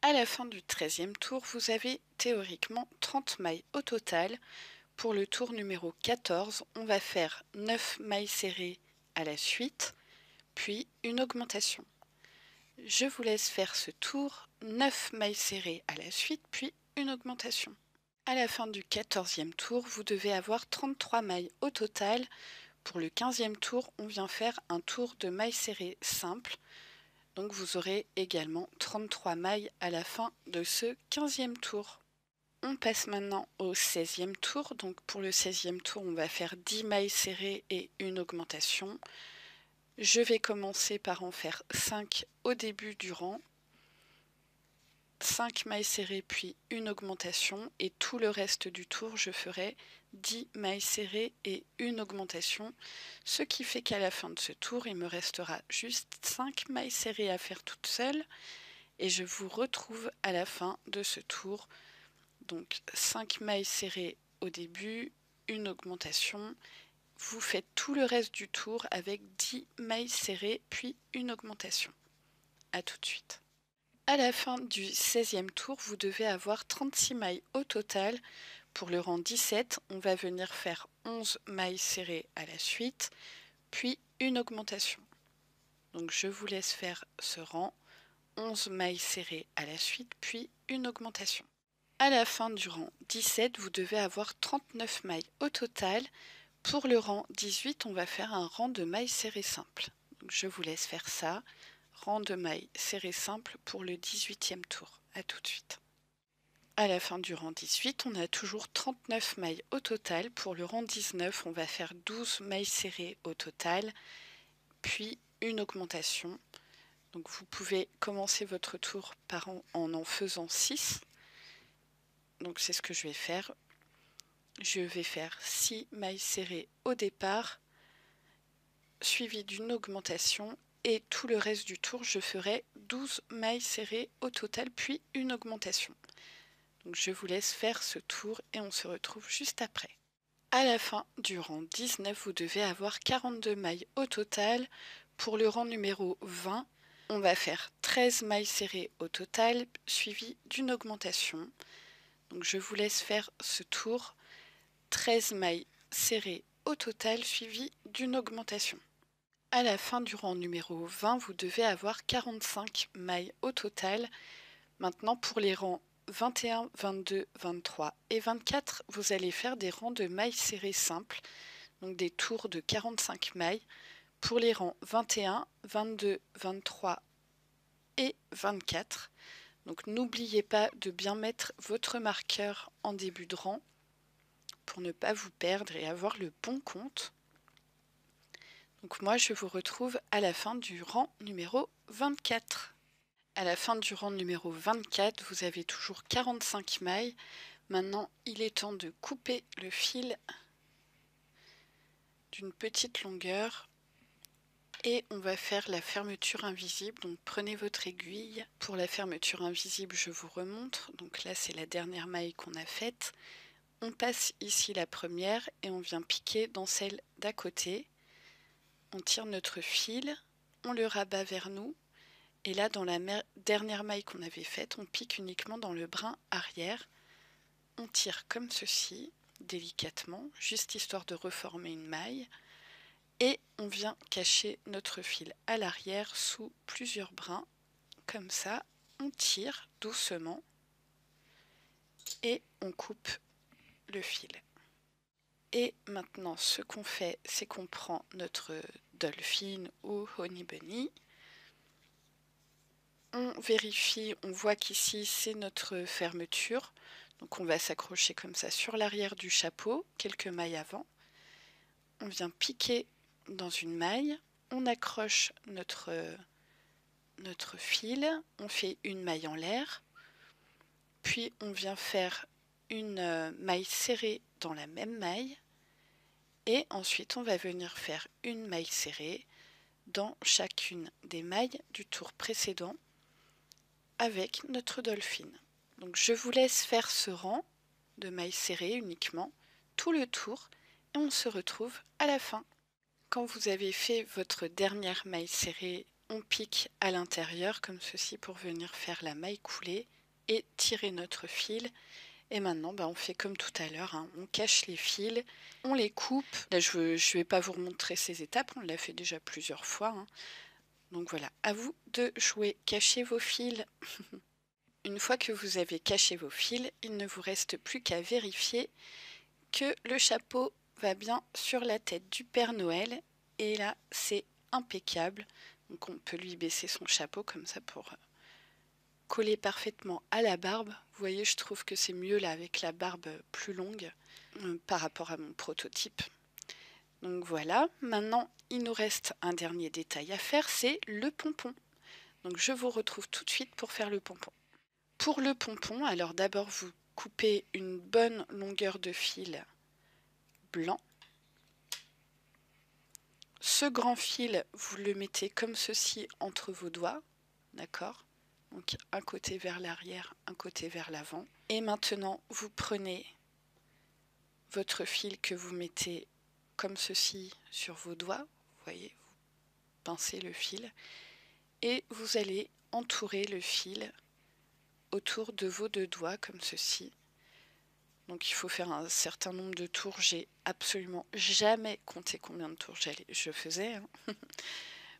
À la fin du 13e tour, vous avez théoriquement 30 mailles au total. Pour le tour numéro 14, on va faire 9 mailles serrées à la suite, puis une augmentation. Je vous laisse faire ce tour, 9 mailles serrées à la suite, puis une augmentation. À la fin du 14e tour, vous devez avoir 33 mailles au total. Pour le 15e tour, on vient faire un tour de mailles serrées simple. Donc vous aurez également 33 mailles à la fin de ce 15e tour. On passe maintenant au 16e tour. Donc pour le 16e tour, on va faire 10 mailles serrées et une augmentation. Je vais commencer par en faire 5 au début du rang. 5 mailles serrées puis une augmentation, et tout le reste du tour je ferai 10 mailles serrées et une augmentation, ce qui fait qu'à la fin de ce tour il me restera juste 5 mailles serrées à faire toute seule, et je vous retrouve à la fin de ce tour. Donc 5 mailles serrées au début, une augmentation, vous faites tout le reste du tour avec 10 mailles serrées puis une augmentation. A tout de suite. À la fin du 16e tour, vous devez avoir 36 mailles au total. Pour le rang 17, on va venir faire 11 mailles serrées à la suite, puis une augmentation. Donc je vous laisse faire ce rang, 11 mailles serrées à la suite, puis une augmentation. À la fin du rang 17, vous devez avoir 39 mailles au total. Pour le rang 18, on va faire un rang de mailles serrées simples. Donc je vous laisse faire ça. Rang de mailles serrées simples pour le 18e tour. A tout de suite. À la fin du rang 18, on a toujours 39 mailles au total. Pour le rang 19, on va faire 12 mailles serrées au total, puis une augmentation. Donc vous pouvez commencer votre tour en faisant 6. Donc c'est ce que je vais faire. Je vais faire 6 mailles serrées au départ, suivi d'une augmentation, et tout le reste du tour je ferai 12 mailles serrées au total puis une augmentation. Donc je vous laisse faire ce tour et on se retrouve juste après. À la fin du rang 19, vous devez avoir 42 mailles au total. Pour le rang numéro 20, on va faire 13 mailles serrées au total suivi d'une augmentation. Donc je vous laisse faire ce tour, 13 mailles serrées au total suivi d'une augmentation. À la fin du rang numéro 20, vous devez avoir 45 mailles au total. Maintenant, pour les rangs 21, 22, 23 et 24, vous allez faire des rangs de mailles serrées simples, donc des tours de 45 mailles. Pour les rangs 21, 22, 23 et 24, donc n'oubliez pas de bien mettre votre marqueur en début de rang pour ne pas vous perdre et avoir le bon compte. Donc moi je vous retrouve à la fin du rang numéro 24. À la fin du rang numéro 24, vous avez toujours 45 mailles. Maintenant, il est temps de couper le fil d'une petite longueur et on va faire la fermeture invisible. Donc prenez votre aiguille. Pour la fermeture invisible, je vous remontre. Donc là, c'est la dernière maille qu'on a faite. On passe ici la première et on vient piquer dans celle d'à côté. On tire notre fil, on le rabat vers nous. Et là, dans la dernière maille qu'on avait faite, on pique uniquement dans le brin arrière. On tire comme ceci, délicatement, juste histoire de reformer une maille. Et on vient cacher notre fil à l'arrière sous plusieurs brins. Comme ça, on tire doucement et on coupe le fil. Et maintenant, ce qu'on fait, c'est qu'on prend notre dolphin ou honey bunny. On vérifie, on voit qu'ici c'est notre fermeture. Donc on va s'accrocher comme ça sur l'arrière du chapeau, quelques mailles avant. On vient piquer dans une maille, on accroche notre fil, on fait une maille en l'air, puis on vient faire une maille serrée dans la même maille, et ensuite on va venir faire une maille serrée dans chacune des mailles du tour précédent avec notre dolphin. Donc je vous laisse faire ce rang de mailles serrées uniquement, tout le tour, et on se retrouve à la fin. Quand vous avez fait votre dernière maille serrée, on pique à l'intérieur comme ceci pour venir faire la maille coulée et tirer notre fil. Et maintenant, on fait comme tout à l'heure, hein. On cache les fils, on les coupe. Là, je ne vais pas vous remontrer ces étapes, on l'a fait déjà plusieurs fois, hein. Donc voilà, à vous de jouer. Cachez vos fils. Une fois que vous avez caché vos fils, il ne vous reste plus qu'à vérifier que le chapeau va bien sur la tête du Père Noël. Et là, c'est impeccable. Donc on peut lui baisser son chapeau comme ça pour coller parfaitement à la barbe. Vous voyez, je trouve que c'est mieux là avec la barbe plus longue par rapport à mon prototype. Donc voilà, maintenant il nous reste un dernier détail à faire, c'est le pompon. Donc je vous retrouve tout de suite pour faire le pompon. Pour le pompon, alors d'abord vous coupez une bonne longueur de fil blanc. Ce grand fil, vous le mettez comme ceci entre vos doigts, d'accord? Donc un côté vers l'arrière, un côté vers l'avant. Et maintenant, vous prenez votre fil que vous mettez comme ceci sur vos doigts, vous voyez, vous pincez le fil, et vous allez entourer le fil autour de vos deux doigts comme ceci. Donc il faut faire un certain nombre de tours. J'ai absolument jamais compté combien de tours je faisais. Hein.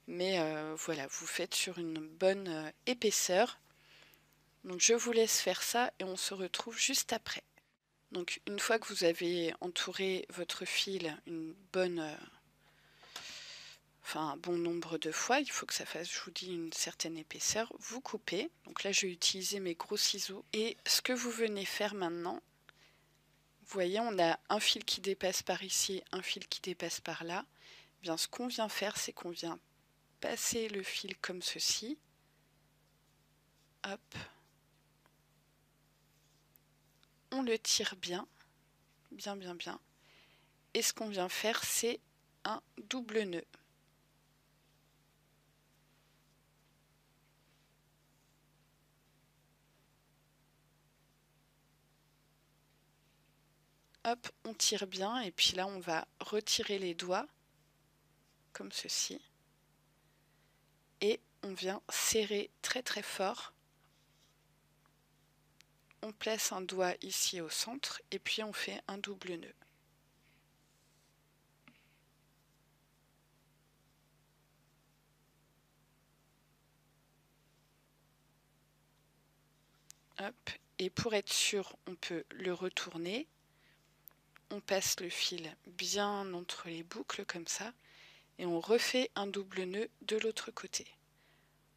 Mais voilà, vous faites sur une bonne épaisseur. Donc je vous laisse faire ça et on se retrouve juste après. Donc une fois que vous avez entouré votre fil un bon nombre de fois, il faut que ça fasse, je vous dis, une certaine épaisseur, vous coupez. Donc là je vais utiliser mes gros ciseaux. Et ce que vous venez faire maintenant, vous voyez, on a un fil qui dépasse par ici, un fil qui dépasse par là. Eh bien, ce qu'on vient faire, c'est qu'on vient passer le fil comme ceci. Hop. On le tire bien, bien, bien, bien. Et ce qu'on vient faire, c'est un double nœud. Hop, on tire bien et puis là, on va retirer les doigts, comme ceci. Et on vient serrer très très fort. On place un doigt ici au centre et puis on fait un double nœud. Hop. Et pour être sûr, on peut le retourner. On passe le fil bien entre les boucles comme ça et on refait un double nœud de l'autre côté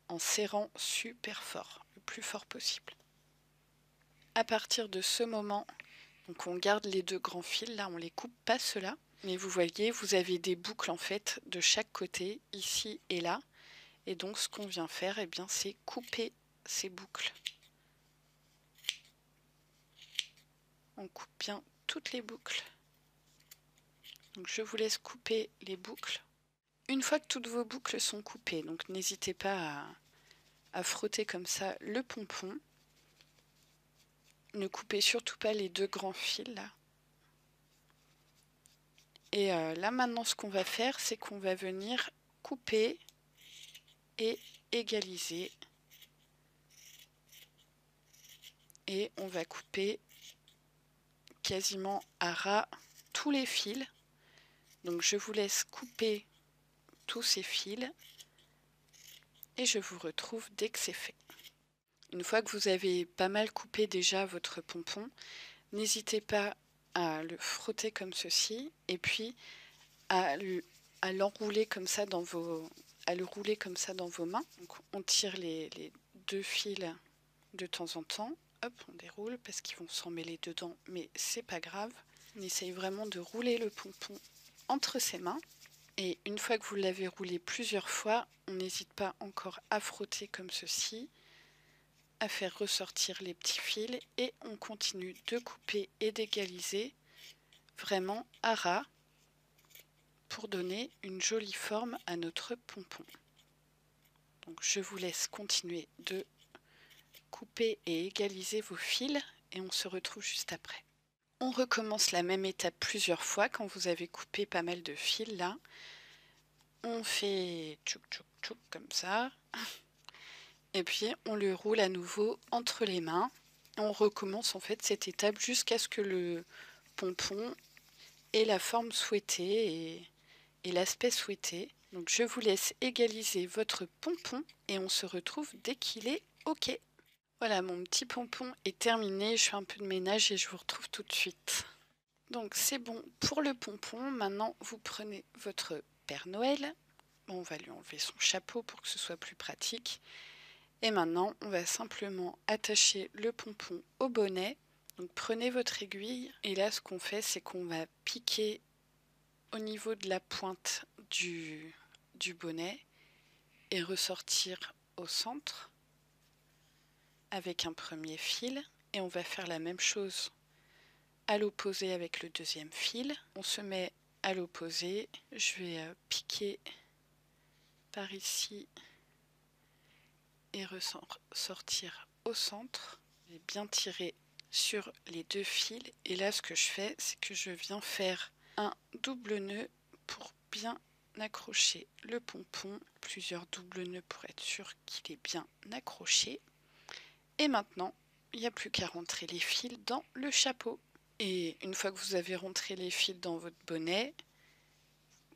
en serrant super fort, le plus fort possible. À partir de ce moment, donc on garde les deux grands fils, là on les coupe pas ceux-là, mais vous voyez, vous avez des boucles en fait de chaque côté, ici et là, et donc ce qu'on vient faire, eh bien, c'est couper ces boucles. On coupe bien toutes les boucles. Donc je vous laisse couper les boucles. Une fois que toutes vos boucles sont coupées, donc n'hésitez pas à frotter comme ça le pompon. Ne coupez surtout pas les deux grands fils là. Et là maintenant ce qu'on va faire, c'est qu'on va venir couper et égaliser. Et on va couper quasiment à ras tous les fils. Donc je vous laisse couper tous ces fils et je vous retrouve dès que c'est fait. Une fois que vous avez pas mal coupé déjà votre pompon, n'hésitez pas à le frotter comme ceci et puis à l'enrouler comme ça dans vos mains. Donc on tire les deux fils de temps en temps. Hop, on déroule parce qu'ils vont s'emmêler dedans, mais c'est pas grave. On essaye vraiment de rouler le pompon entre ses mains. Et une fois que vous l'avez roulé plusieurs fois, on n'hésite pas encore à frotter comme ceci, à faire ressortir les petits fils et on continue de couper et d'égaliser vraiment à ras pour donner une jolie forme à notre pompon. Donc je vous laisse continuer de couper et égaliser vos fils et on se retrouve juste après. On recommence la même étape plusieurs fois quand vous avez coupé pas mal de fils là. On fait tchouk tchouk tchouk comme ça. Et puis on le roule à nouveau entre les mains. On recommence en fait cette étape jusqu'à ce que le pompon ait la forme souhaitée et l'aspect souhaité. Donc je vous laisse égaliser votre pompon et on se retrouve dès qu'il est OK. Voilà, mon petit pompon est terminé. Je fais un peu de ménage et je vous retrouve tout de suite. Donc c'est bon pour le pompon. Maintenant vous prenez votre Père Noël. On va lui enlever son chapeau pour que ce soit plus pratique. Et maintenant, on va simplement attacher le pompon au bonnet. Donc prenez votre aiguille et là ce qu'on fait, c'est qu'on va piquer au niveau de la pointe du bonnet et ressortir au centre avec un premier fil. Et on va faire la même chose à l'opposé avec le deuxième fil. On se met à l'opposé. Je vais piquer par ici et ressortir au centre. Je vais bien tirer sur les deux fils. Et là, ce que je fais, c'est que je viens faire un double nœud pour bien accrocher le pompon. Plusieurs doubles nœuds pour être sûr qu'il est bien accroché. Et maintenant, il n'y a plus qu'à rentrer les fils dans le chapeau. Et une fois que vous avez rentré les fils dans votre bonnet,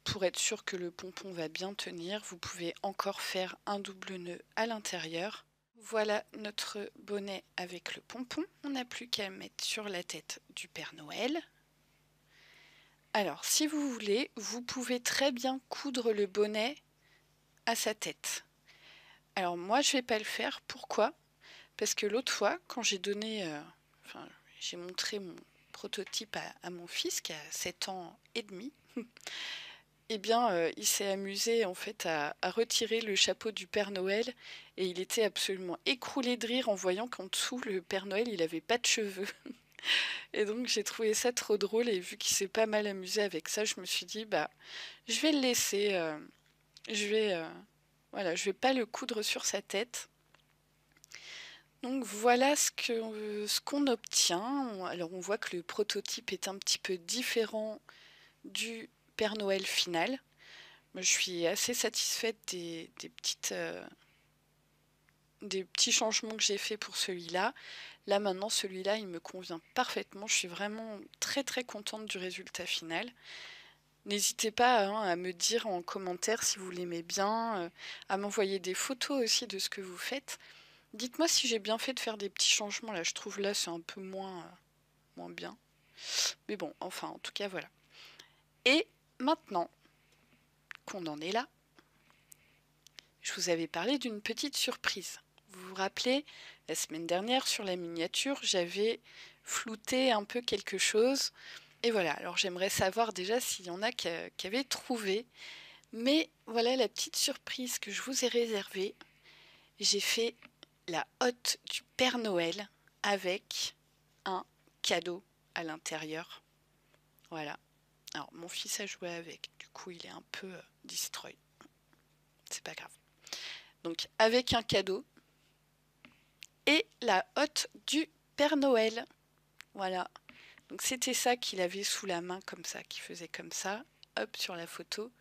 pour être sûr que le pompon va bien tenir, vous pouvez encore faire un double nœud à l'intérieur. Voilà notre bonnet avec le pompon. On n'a plus qu'à le mettre sur la tête du Père Noël. Alors, si vous voulez, vous pouvez très bien coudre le bonnet à sa tête. Alors moi, je ne vais pas le faire. Pourquoi ? Parce que l'autre fois, quand j'ai j'ai montré mon prototype à mon fils qui a 7 ans et demi, eh bien, il s'est amusé en fait à retirer le chapeau du Père Noël et il était absolument écroulé de rire en voyant qu'en dessous, le Père Noël, il n'avait pas de cheveux. Et donc, j'ai trouvé ça trop drôle et vu qu'il s'est pas mal amusé avec ça, je me suis dit, bah, je vais le laisser, voilà, je vais pas le coudre sur sa tête. Donc voilà ce qu'on obtient. Alors on voit que le prototype est un petit peu différent du Père Noël final. Moi, je suis assez satisfaite des petits changements que j'ai fait pour celui-là. Là maintenant, celui-là, il me convient parfaitement. Je suis vraiment très très contente du résultat final. N'hésitez pas à me dire en commentaire si vous l'aimez bien, à m'envoyer des photos aussi de ce que vous faites. Dites-moi si j'ai bien fait de faire des petits changements. Là, je trouve là, c'est un peu moins bien. Mais bon, enfin, en tout cas, voilà. Et maintenant qu'on en est là, je vous avais parlé d'une petite surprise. Vous vous rappelez, la semaine dernière, sur la miniature, j'avais flouté un peu quelque chose. Et voilà, alors j'aimerais savoir déjà s'il y en a qui avaient trouvé. Mais voilà la petite surprise que je vous ai réservée. J'ai fait la hotte du Père Noël avec un cadeau à l'intérieur. Voilà. Alors, mon fils a joué avec. Du coup, il est un peu destroy. C'est pas grave. Donc, avec un cadeau et la hotte du Père Noël. Voilà. Donc, c'était ça qu'il avait sous la main, comme ça, qui faisait comme ça. Hop, sur la photo.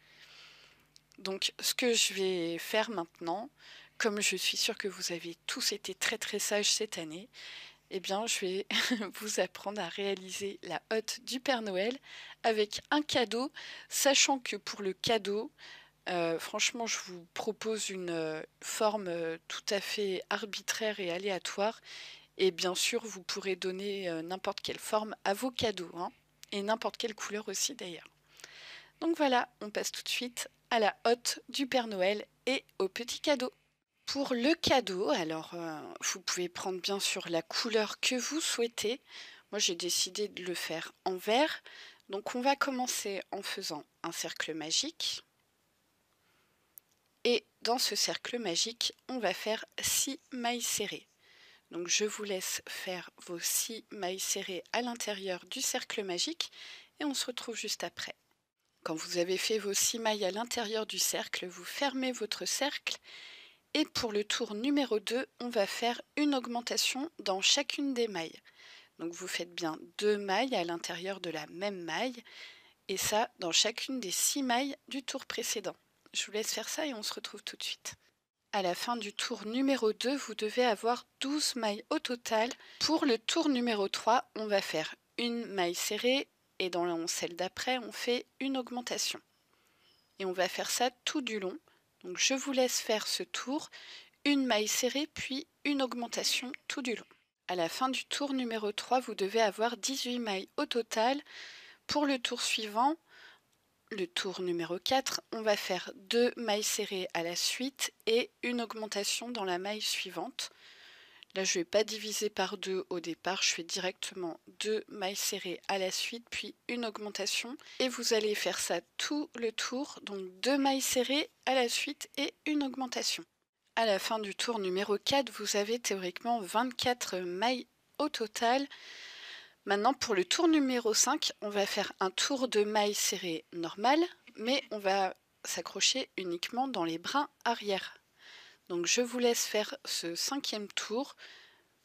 Donc, ce que je vais faire maintenant, comme je suis sûre que vous avez tous été très très sages cette année, eh bien, je vais vous apprendre à réaliser la hotte du Père Noël avec un cadeau, sachant que pour le cadeau, franchement, je vous propose une forme tout à fait arbitraire et aléatoire. Et bien sûr, vous pourrez donner n'importe quelle forme à vos cadeaux, hein, et n'importe quelle couleur aussi d'ailleurs. Donc voilà, on passe tout de suite à la hotte du Père Noël et au petit cadeau. Pour le cadeau, alors vous pouvez prendre bien sûr la couleur que vous souhaitez. Moi j'ai décidé de le faire en vert. Donc on va commencer en faisant un cercle magique. Et dans ce cercle magique, on va faire 6 mailles serrées. Donc je vous laisse faire vos 6 mailles serrées à l'intérieur du cercle magique et on se retrouve juste après. Quand vous avez fait vos 6 mailles à l'intérieur du cercle, vous fermez votre cercle. Et pour le tour numéro 2, on va faire une augmentation dans chacune des mailles. Donc vous faites bien 2 mailles à l'intérieur de la même maille, et ça dans chacune des 6 mailles du tour précédent. Je vous laisse faire ça et on se retrouve tout de suite. À la fin du tour numéro 2, vous devez avoir 12 mailles au total. Pour le tour numéro 3, on va faire une maille serrée, et dans celle d'après, on fait une augmentation. Et on va faire ça tout du long. Donc je vous laisse faire ce tour, une maille serrée puis une augmentation tout du long. À la fin du tour numéro 3, vous devez avoir 18 mailles au total. Pour le tour suivant, le tour numéro 4, on va faire 2 mailles serrées à la suite et une augmentation dans la maille suivante. Là, je ne vais pas diviser par 2 au départ, je fais directement 2 mailles serrées à la suite, puis une augmentation. Et vous allez faire ça tout le tour, donc 2 mailles serrées à la suite et une augmentation. À la fin du tour numéro 4, vous avez théoriquement 24 mailles au total. Maintenant, pour le tour numéro 5, on va faire un tour de mailles serrées normal, mais on va s'accrocher uniquement dans les brins arrière. Donc je vous laisse faire ce 5e tour,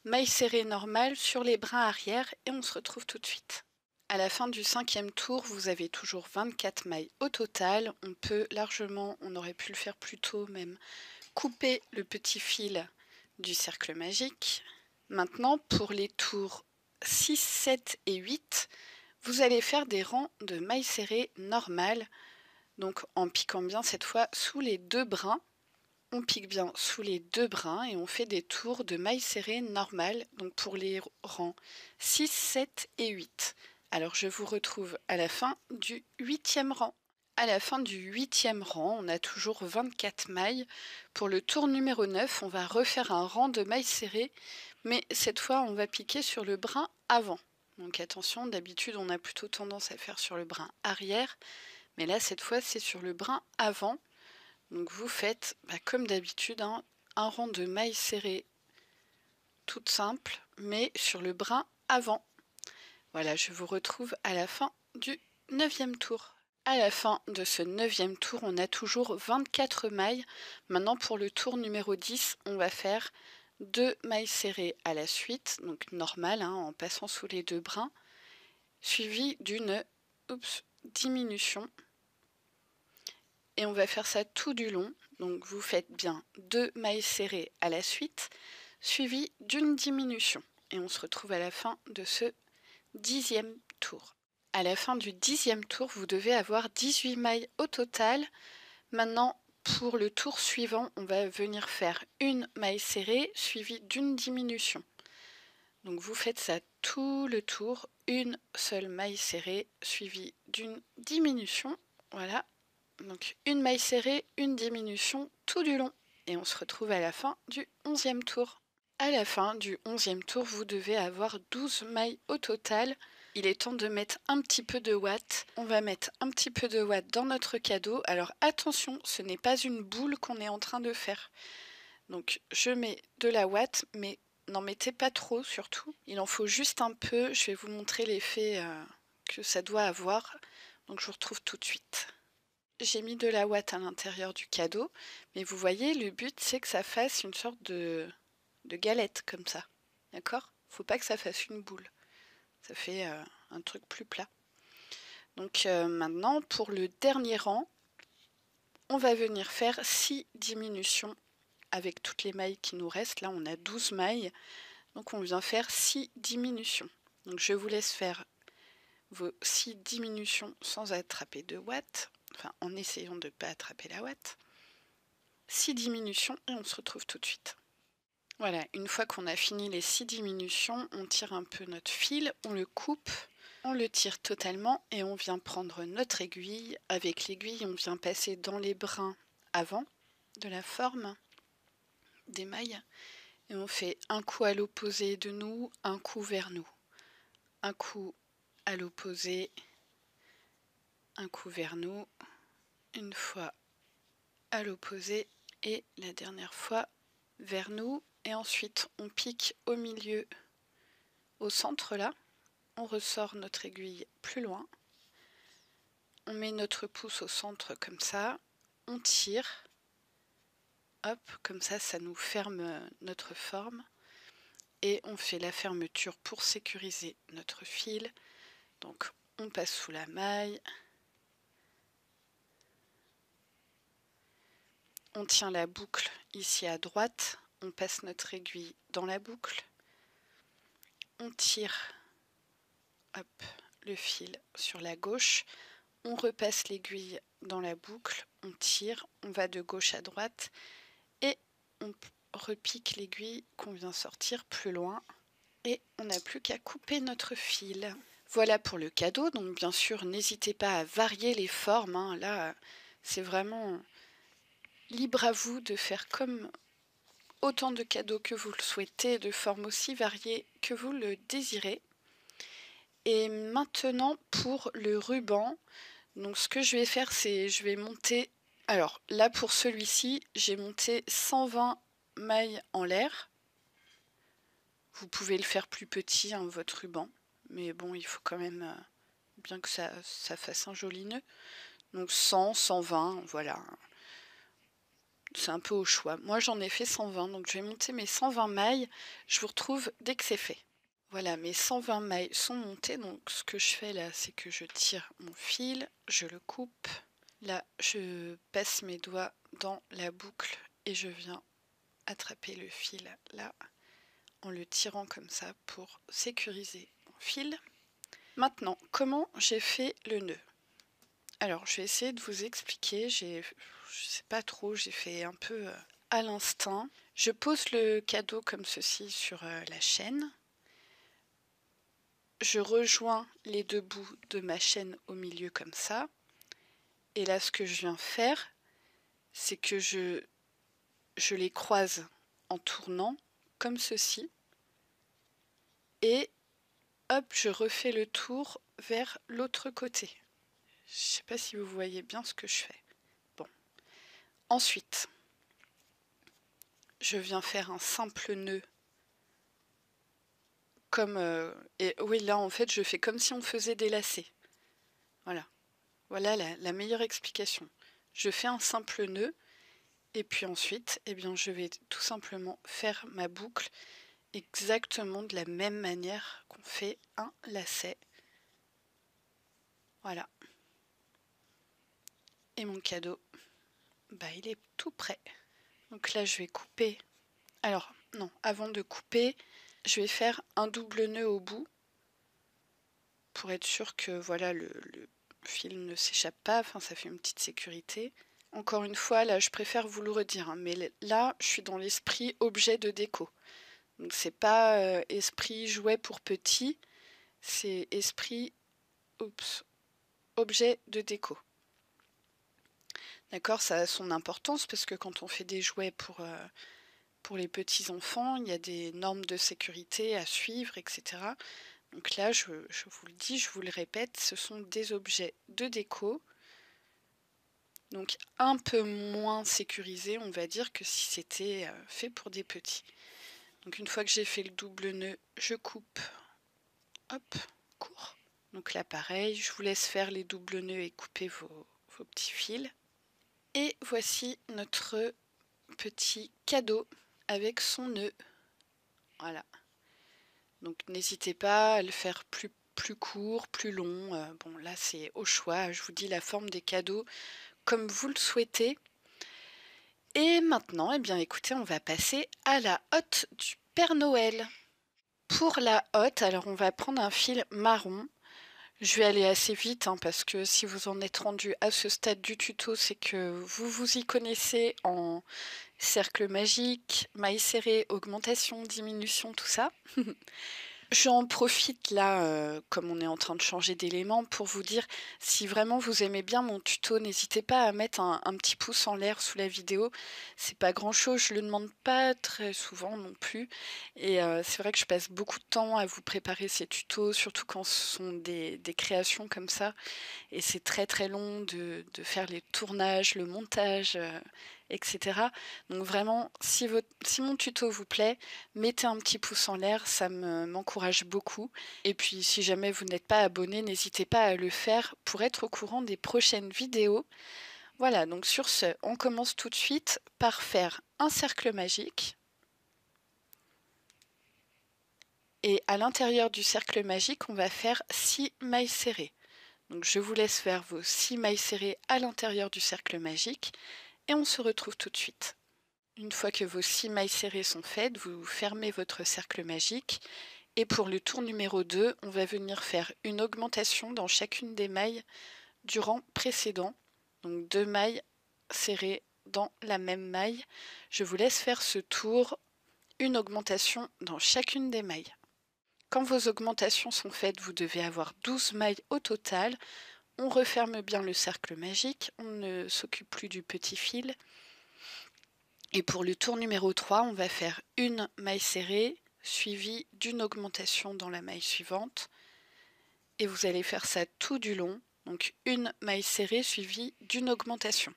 maille serrée normale sur les brins arrière et on se retrouve tout de suite. À la fin du 5e tour, vous avez toujours 24 mailles au total. On peut largement, on aurait pu le faire plus tôt même, couper le petit fil du cercle magique. Maintenant, pour les tours 6, 7 et 8, vous allez faire des rangs de mailles serrées normales, donc en piquant bien cette fois sous les 2 brins. On pique bien sous les 2 brins et on fait des tours de mailles serrées normales, donc pour les rangs 6, 7 et 8. Alors je vous retrouve à la fin du 8e rang. À la fin du 8e rang, on a toujours 24 mailles. Pour le tour numéro 9, on va refaire un rang de mailles serrées, mais cette fois on va piquer sur le brin avant. Donc attention, d'habitude on a plutôt tendance à faire sur le brin arrière, mais là cette fois c'est sur le brin avant. Donc vous faites, comme d'habitude, un rang de mailles serrées toute simple, mais sur le brin avant. Voilà, je vous retrouve à la fin du 9e tour. À la fin de ce 9e tour, on a toujours 24 mailles. Maintenant, pour le tour numéro 10, on va faire 2 mailles serrées à la suite, donc normal, en passant sous les 2 brins, suivi d'une diminution. Et on va faire ça tout du long. Donc vous faites bien 2 mailles serrées à la suite, suivi d'une diminution. Et on se retrouve à la fin de ce 10e tour. À la fin du 10e tour, vous devez avoir 18 mailles au total. Maintenant, pour le tour suivant, on va venir faire une maille serrée suivie d'une diminution. Donc vous faites ça tout le tour, une seule maille serrée suivie d'une diminution. Voilà. Donc une maille serrée, une diminution tout du long. Et on se retrouve à la fin du 11e tour. À la fin du 11e tour, vous devez avoir 12 mailles au total. Il est temps de mettre un petit peu de watts. On va mettre un petit peu de watts dans notre cadeau. Alors attention, ce n'est pas une boule qu'on est en train de faire. Donc je mets de la watt, mais n'en mettez pas trop surtout. Il en faut juste un peu. Je vais vous montrer l'effet que ça doit avoir. Donc je vous retrouve tout de suite. J'ai mis de la ouate à l'intérieur du cadeau, mais vous voyez, le but c'est que ça fasse une sorte de galette comme ça. D'accord? Faut pas que ça fasse une boule. Ça fait un truc plus plat. Donc maintenant, pour le dernier rang, on va venir faire 6 diminutions avec toutes les mailles qui nous restent. Là, on a 12 mailles. Donc on vient faire 6 diminutions. Donc je vous laisse faire vos 6 diminutions sans attraper de watts. Enfin, en essayant de ne pas attraper la ouate. 6 diminutions et on se retrouve tout de suite. Voilà, une fois qu'on a fini les 6 diminutions, on tire un peu notre fil, on le coupe, on le tire totalement et on vient prendre notre aiguille. Avec l'aiguille, on vient passer dans les brins avant de la forme des mailles et on fait un coup à l'opposé de nous, un coup vers nous. Un coup à l'opposé, un coup vers nous, une fois à l'opposé et la dernière fois vers nous. Et ensuite on pique au milieu, au centre là. On ressort notre aiguille plus loin. On met notre pouce au centre comme ça. On tire. Hop, comme ça, ça nous ferme notre forme. Et on fait la fermeture pour sécuriser notre fil. Donc on passe sous la maille. On tient la boucle ici à droite. On passe notre aiguille dans la boucle. On tire le fil sur la gauche. On repasse l'aiguille dans la boucle. On tire. On va de gauche à droite. Et on repique l'aiguille qu'on vient sortir plus loin. Et on n'a plus qu'à couper notre fil. Voilà pour le cadeau, donc bien sûr n'hésitez pas à varier les formes, hein. Là c'est vraiment libre à vous de faire comme autant de cadeaux que vous le souhaitez, de formes aussi variées que vous le désirez. Et maintenant pour le ruban, donc ce que je vais faire c'est je vais monter, alors là pour celui-ci j'ai monté 120 mailles en l'air. Vous pouvez le faire plus petit, hein, votre ruban, mais bon il faut quand même bien que ça fasse un joli nœud. Donc 100, 120, voilà. C'est un peu au choix. Moi j'en ai fait 120, donc je vais monter mes 120 mailles. Je vous retrouve dès que c'est fait. Voilà, mes 120 mailles sont montées, donc ce que je fais là, c'est que je tire mon fil, je le coupe. Là, je passe mes doigts dans la boucle et je viens attraper le fil là, en le tirant comme ça pour sécuriser mon fil. Maintenant, comment j'ai fait le nœud? Alors, je vais essayer de vous expliquer. Je sais pas trop, j'ai fait un peu à l'instinct. Je pose le cadeau comme ceci sur la chaîne. Je rejoins les deux bouts de ma chaîne au milieu comme ça. Et là, ce que je viens faire, c'est que je les croise en tournant comme ceci. Et hop, je refais le tour vers l'autre côté. Je ne sais pas si vous voyez bien ce que je fais. Bon. Ensuite, je viens faire un simple nœud. Comme et oui, là en fait je fais comme si on faisait des lacets. Voilà. Voilà la meilleure explication. Je fais un simple nœud et puis ensuite eh bien, je vais tout simplement faire ma boucle exactement de la même manière qu'on fait un lacet. Voilà. Et mon cadeau, bah, il est tout prêt. Donc là je vais couper. Alors non, avant de couper, je vais faire un double nœud au bout pour être sûr que voilà le fil ne s'échappe pas, enfin ça fait une petite sécurité. Encore une fois, là je préfère vous le redire, hein, mais là je suis dans l'esprit objet de déco. Donc c'est pas esprit jouet pour petits, c'est esprit objet de déco. D'accord, ça a son importance parce que quand on fait des jouets pour les petits enfants, il y a des normes de sécurité à suivre, etc. Donc là, je vous le dis, je vous le répète, ce sont des objets de déco. Donc un peu moins sécurisé, on va dire, que si c'était fait pour des petits. Donc une fois que j'ai fait le double nœud, je coupe, hop, court. Donc là pareil, je vous laisse faire les doubles nœuds et couper vos petits fils. Et voici notre petit cadeau avec son nœud. Voilà. Donc n'hésitez pas à le faire plus court, plus long. Bon là c'est au choix, je vous dis la forme des cadeaux comme vous le souhaitez. Et maintenant, eh bien écoutez, on va passer à la hotte du Père Noël. Pour la hotte, alors on va prendre un fil marron. Je vais aller assez vite hein, parce que si vous en êtes rendu à ce stade du tuto, c'est que vous vous y connaissez en cercle magique, maille serrée, augmentation, diminution, tout ça. J'en profite là, comme on est en train de changer d'élément, pour vous dire, si vraiment vous aimez bien mon tuto, n'hésitez pas à mettre un petit pouce en l'air sous la vidéo. C'est pas grand chose, je le demande pas très souvent non plus. Et c'est vrai que je passe beaucoup de temps à vous préparer ces tutos, surtout quand ce sont des créations comme ça. Et c'est très très long de faire les tournages, le montage, etc. Donc vraiment, si mon tuto vous plaît, mettez un petit pouce en l'air, ça m'encourage beaucoup. Et puis si jamais vous n'êtes pas abonné, n'hésitez pas à le faire pour être au courant des prochaines vidéos. Voilà, donc sur ce, on commence tout de suite par faire un cercle magique. Et à l'intérieur du cercle magique, on va faire 6 mailles serrées. Donc je vous laisse faire vos 6 mailles serrées à l'intérieur du cercle magique et on se retrouve tout de suite. Une fois que vos 6 mailles serrées sont faites, vous fermez votre cercle magique et pour le tour numéro 2, on va venir faire une augmentation dans chacune des mailles du rang précédent. Donc 2 mailles serrées dans la même maille. Je vous laisse faire ce tour, une augmentation dans chacune des mailles. Quand vos augmentations sont faites, vous devez avoir 12 mailles au total. On referme bien le cercle magique, on ne s'occupe plus du petit fil. Et pour le tour numéro 3, on va faire une maille serrée suivie d'une augmentation dans la maille suivante. Et vous allez faire ça tout du long, donc une maille serrée suivie d'une augmentation.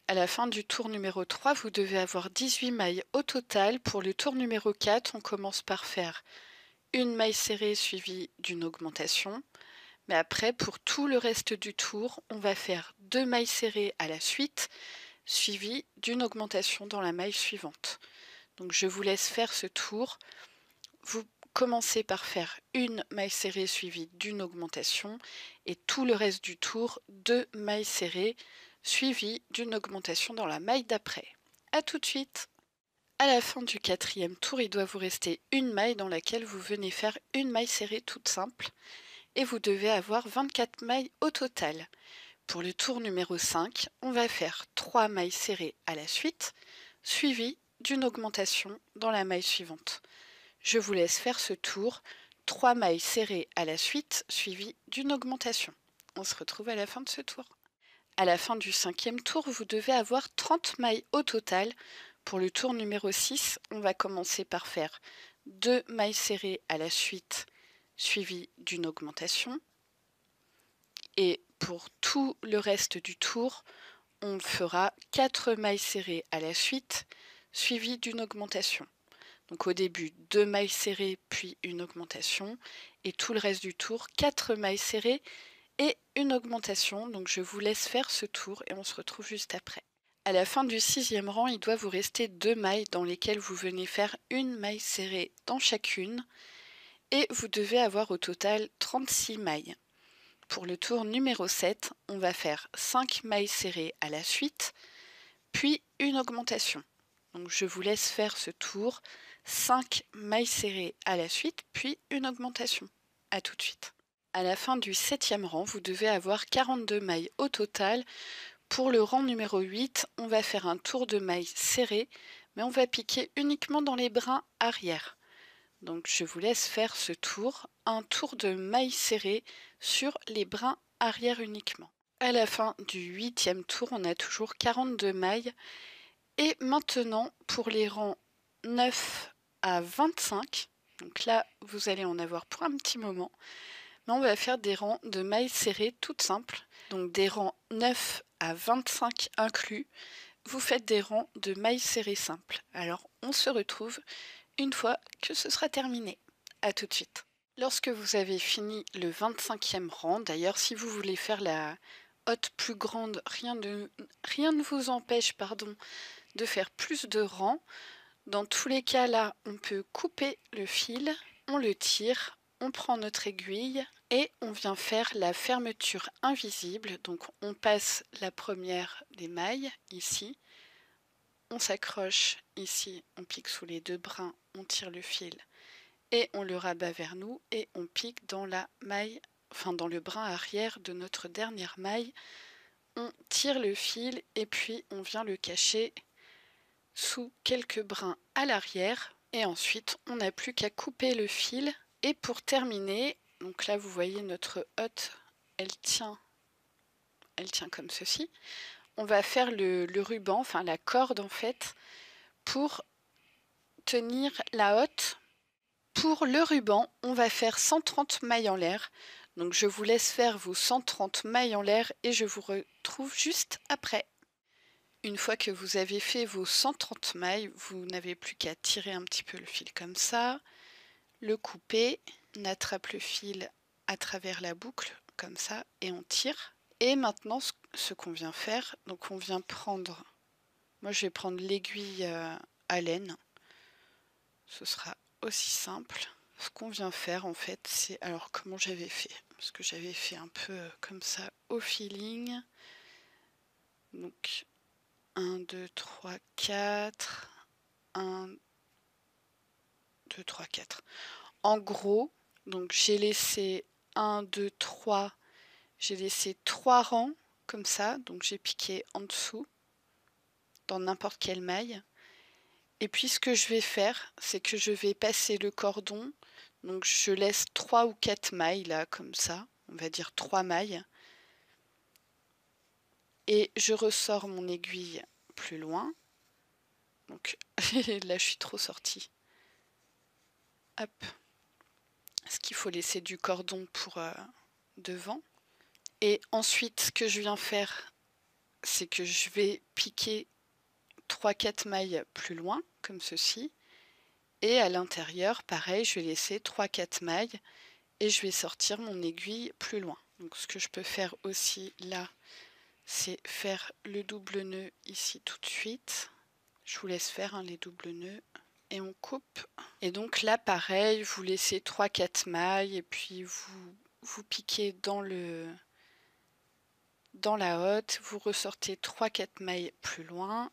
À la fin du tour numéro 3, vous devez avoir 18 mailles au total. Pour le tour numéro 4, on commence par faire une maille serrée suivie d'une augmentation. Mais après, pour tout le reste du tour, on va faire 2 mailles serrées à la suite, suivies d'une augmentation dans la maille suivante. Donc je vous laisse faire ce tour. Vous commencez par faire une maille serrée suivie d'une augmentation et tout le reste du tour, 2 mailles serrées suivies d'une augmentation dans la maille d'après. A tout de suite! À la fin du 4e tour, il doit vous rester une maille dans laquelle vous venez faire une maille serrée toute simple et vous devez avoir 24 mailles au total. Pour le tour numéro 5, on va faire 3 mailles serrées à la suite, suivies d'une augmentation dans la maille suivante. Je vous laisse faire ce tour, 3 mailles serrées à la suite, suivies d'une augmentation. On se retrouve à la fin de ce tour. À la fin du 5e tour, vous devez avoir 30 mailles au total. Pour le tour numéro 6, on va commencer par faire 2 mailles serrées à la suite, suivies d'une augmentation. Et pour tout le reste du tour, on fera 4 mailles serrées à la suite, suivies d'une augmentation. Donc au début, 2 mailles serrées, puis une augmentation. Et tout le reste du tour, 4 mailles serrées et une augmentation. Donc je vous laisse faire ce tour et on se retrouve juste après. À la fin du 6e rang, il doit vous rester 2 mailles dans lesquelles vous venez faire une maille serrée dans chacune. Et vous devez avoir au total 36 mailles. Pour le tour numéro 7, on va faire 5 mailles serrées à la suite, puis une augmentation. Donc je vous laisse faire ce tour, 5 mailles serrées à la suite, puis une augmentation. A tout de suite. À la fin du 7e rang, vous devez avoir 42 mailles au total. Pour le rang numéro 8, on va faire un tour de mailles serrées, mais on va piquer uniquement dans les brins arrière. Donc je vous laisse faire ce tour, un tour de mailles serrées sur les brins arrière uniquement. À la fin du 8e tour, on a toujours 42 mailles. Et maintenant, pour les rangs 9 à 25, donc là, vous allez en avoir pour un petit moment, mais on va faire des rangs de mailles serrées toutes simples. Donc des rangs 9 à 25 inclus, vous faites des rangs de mailles serrées simples. Alors, on se retrouve une fois que ce sera terminé. A tout de suite. Lorsque vous avez fini le 25e rang, d'ailleurs, si vous voulez faire la hotte plus grande, rien ne vous empêche, de faire plus de rangs. Dans tous les cas, là, on peut couper le fil, on le tire, on prend notre aiguille et on vient faire la fermeture invisible. Donc, on passe la première des mailles, ici. On s'accroche ici, on pique sous les 2 brins, on tire le fil et on le rabat vers nous et on pique dans la maille, enfin dans le brin arrière de notre dernière maille. On tire le fil et puis on vient le cacher sous quelques brins à l'arrière et ensuite on n'a plus qu'à couper le fil. Et pour terminer, donc là vous voyez notre hotte, elle tient comme ceci. On va faire le ruban, enfin la corde en fait, pour tenir la hotte. Pour le ruban, on va faire 130 mailles en l'air. Donc je vous laisse faire vos 130 mailles en l'air et je vous retrouve juste après. Une fois que vous avez fait vos 130 mailles, vous n'avez plus qu'à tirer un petit peu le fil comme ça, le couper, on attrape le fil à travers la boucle comme ça et on tire. Et maintenant ce qu'on vient faire, donc on vient prendre, moi je vais prendre l'aiguille à laine, ce sera aussi simple. Ce qu'on vient faire en fait, c'est, alors comment j'avais fait, parce que j'avais fait un peu comme ça au feeling, donc 1, 2, 3, 4, 1, 2, 3, 4. En gros, donc j'ai laissé 1, 2, 3, j'ai laissé 3 rangs comme ça, donc j'ai piqué en dessous, dans n'importe quelle maille. Et puis ce que je vais faire, c'est que je vais passer le cordon Donc je laisse 3 ou 4 mailles là, comme ça, on va dire 3 mailles. Et je ressors mon aiguille plus loin. Donc là je suis trop sortie. Hop. Parce qu'il faut laisser du cordon pour devant. Et ensuite ce que je viens faire, c'est que je vais piquer 3-4 mailles plus loin, comme ceci. Et à l'intérieur, pareil, je vais laisser 3-4 mailles et je vais sortir mon aiguille plus loin. Donc ce que je peux faire aussi là, c'est faire le double nœud ici tout de suite. Je vous laisse faire les doubles nœuds et on coupe. Et donc là, pareil, vous laissez 3-4 mailles et puis vous piquez dans la hotte, vous ressortez 3-4 mailles plus loin.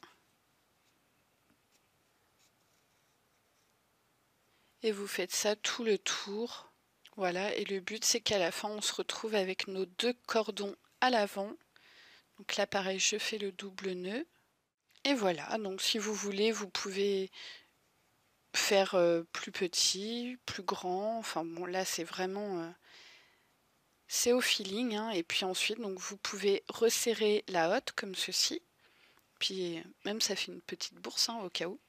Et vous faites ça tout le tour. Voilà, et le but c'est qu'à la fin on se retrouve avec nos 2 cordons à l'avant. Donc là pareil, je fais le double nœud. Et voilà, donc si vous voulez, vous pouvez faire plus petit, plus grand. Enfin bon, là c'est vraiment... c'est au feeling. Hein. Et puis ensuite, donc, vous pouvez resserrer la hotte comme ceci. Puis même ça fait une petite bourse au cas où.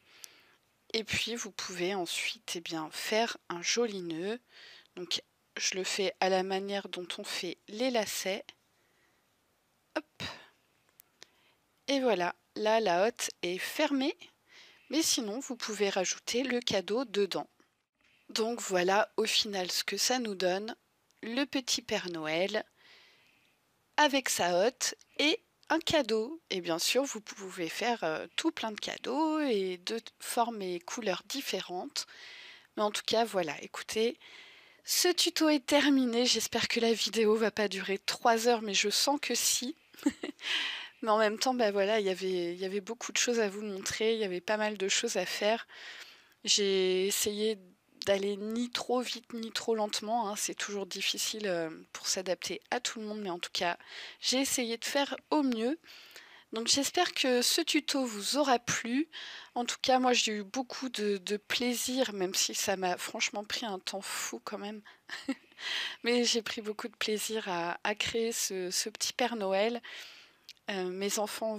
Et puis vous pouvez ensuite faire un joli nœud. Donc je le fais à la manière dont on fait les lacets. Hop. Et voilà, là la hotte est fermée. Mais sinon, vous pouvez rajouter le cadeau dedans. Donc voilà au final ce que ça nous donne. Le petit Père Noël avec sa hotte et un cadeau. Et bien sûr, vous pouvez faire tout plein de cadeaux et de formes et couleurs différentes. Mais en tout cas, voilà, écoutez, ce tuto est terminé. J'espère que la vidéo va pas durer 3 heures, mais je sens que si. Mais en même temps, bah voilà, il y avait beaucoup de choses à vous montrer, il y avait pas mal de choses à faire. J'ai essayé d'aller ni trop vite ni trop lentement, hein. C'est toujours difficile pour s'adapter à tout le monde, mais en tout cas, j'ai essayé de faire au mieux. Donc j'espère que ce tuto vous aura plu. En tout cas, moi j'ai eu beaucoup de plaisir, même si ça m'a franchement pris un temps fou quand même. Mais j'ai pris beaucoup de plaisir à créer ce petit Père Noël. Mes enfants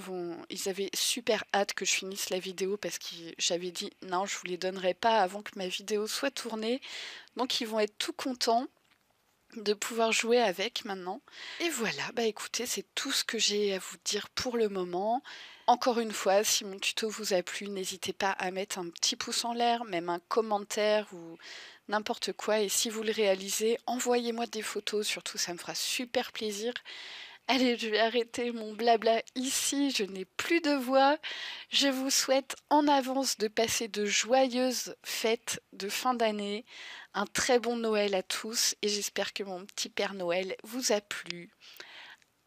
ils avaient super hâte que je finisse la vidéo parce que j'avais dit non, je vous les donnerai pas avant que ma vidéo soit tournée. Donc ils vont être tout contents de pouvoir jouer avec maintenant. Et voilà, bah écoutez, c'est tout ce que j'ai à vous dire pour le moment. Encore une fois, si mon tuto vous a plu, n'hésitez pas à mettre un petit pouce en l'air, même un commentaire ou n'importe quoi. Et si vous le réalisez, envoyez-moi des photos, surtout ça me fera super plaisir. Allez, je vais arrêter mon blabla ici, je n'ai plus de voix. Je vous souhaite en avance de passer de joyeuses fêtes de fin d'année, un très bon Noël à tous et j'espère que mon petit Père Noël vous a plu.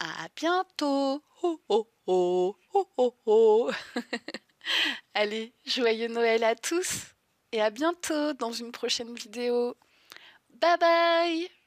À bientôt! Oh, oh, oh, oh, oh, oh. Allez, joyeux Noël à tous et à bientôt dans une prochaine vidéo. Bye bye!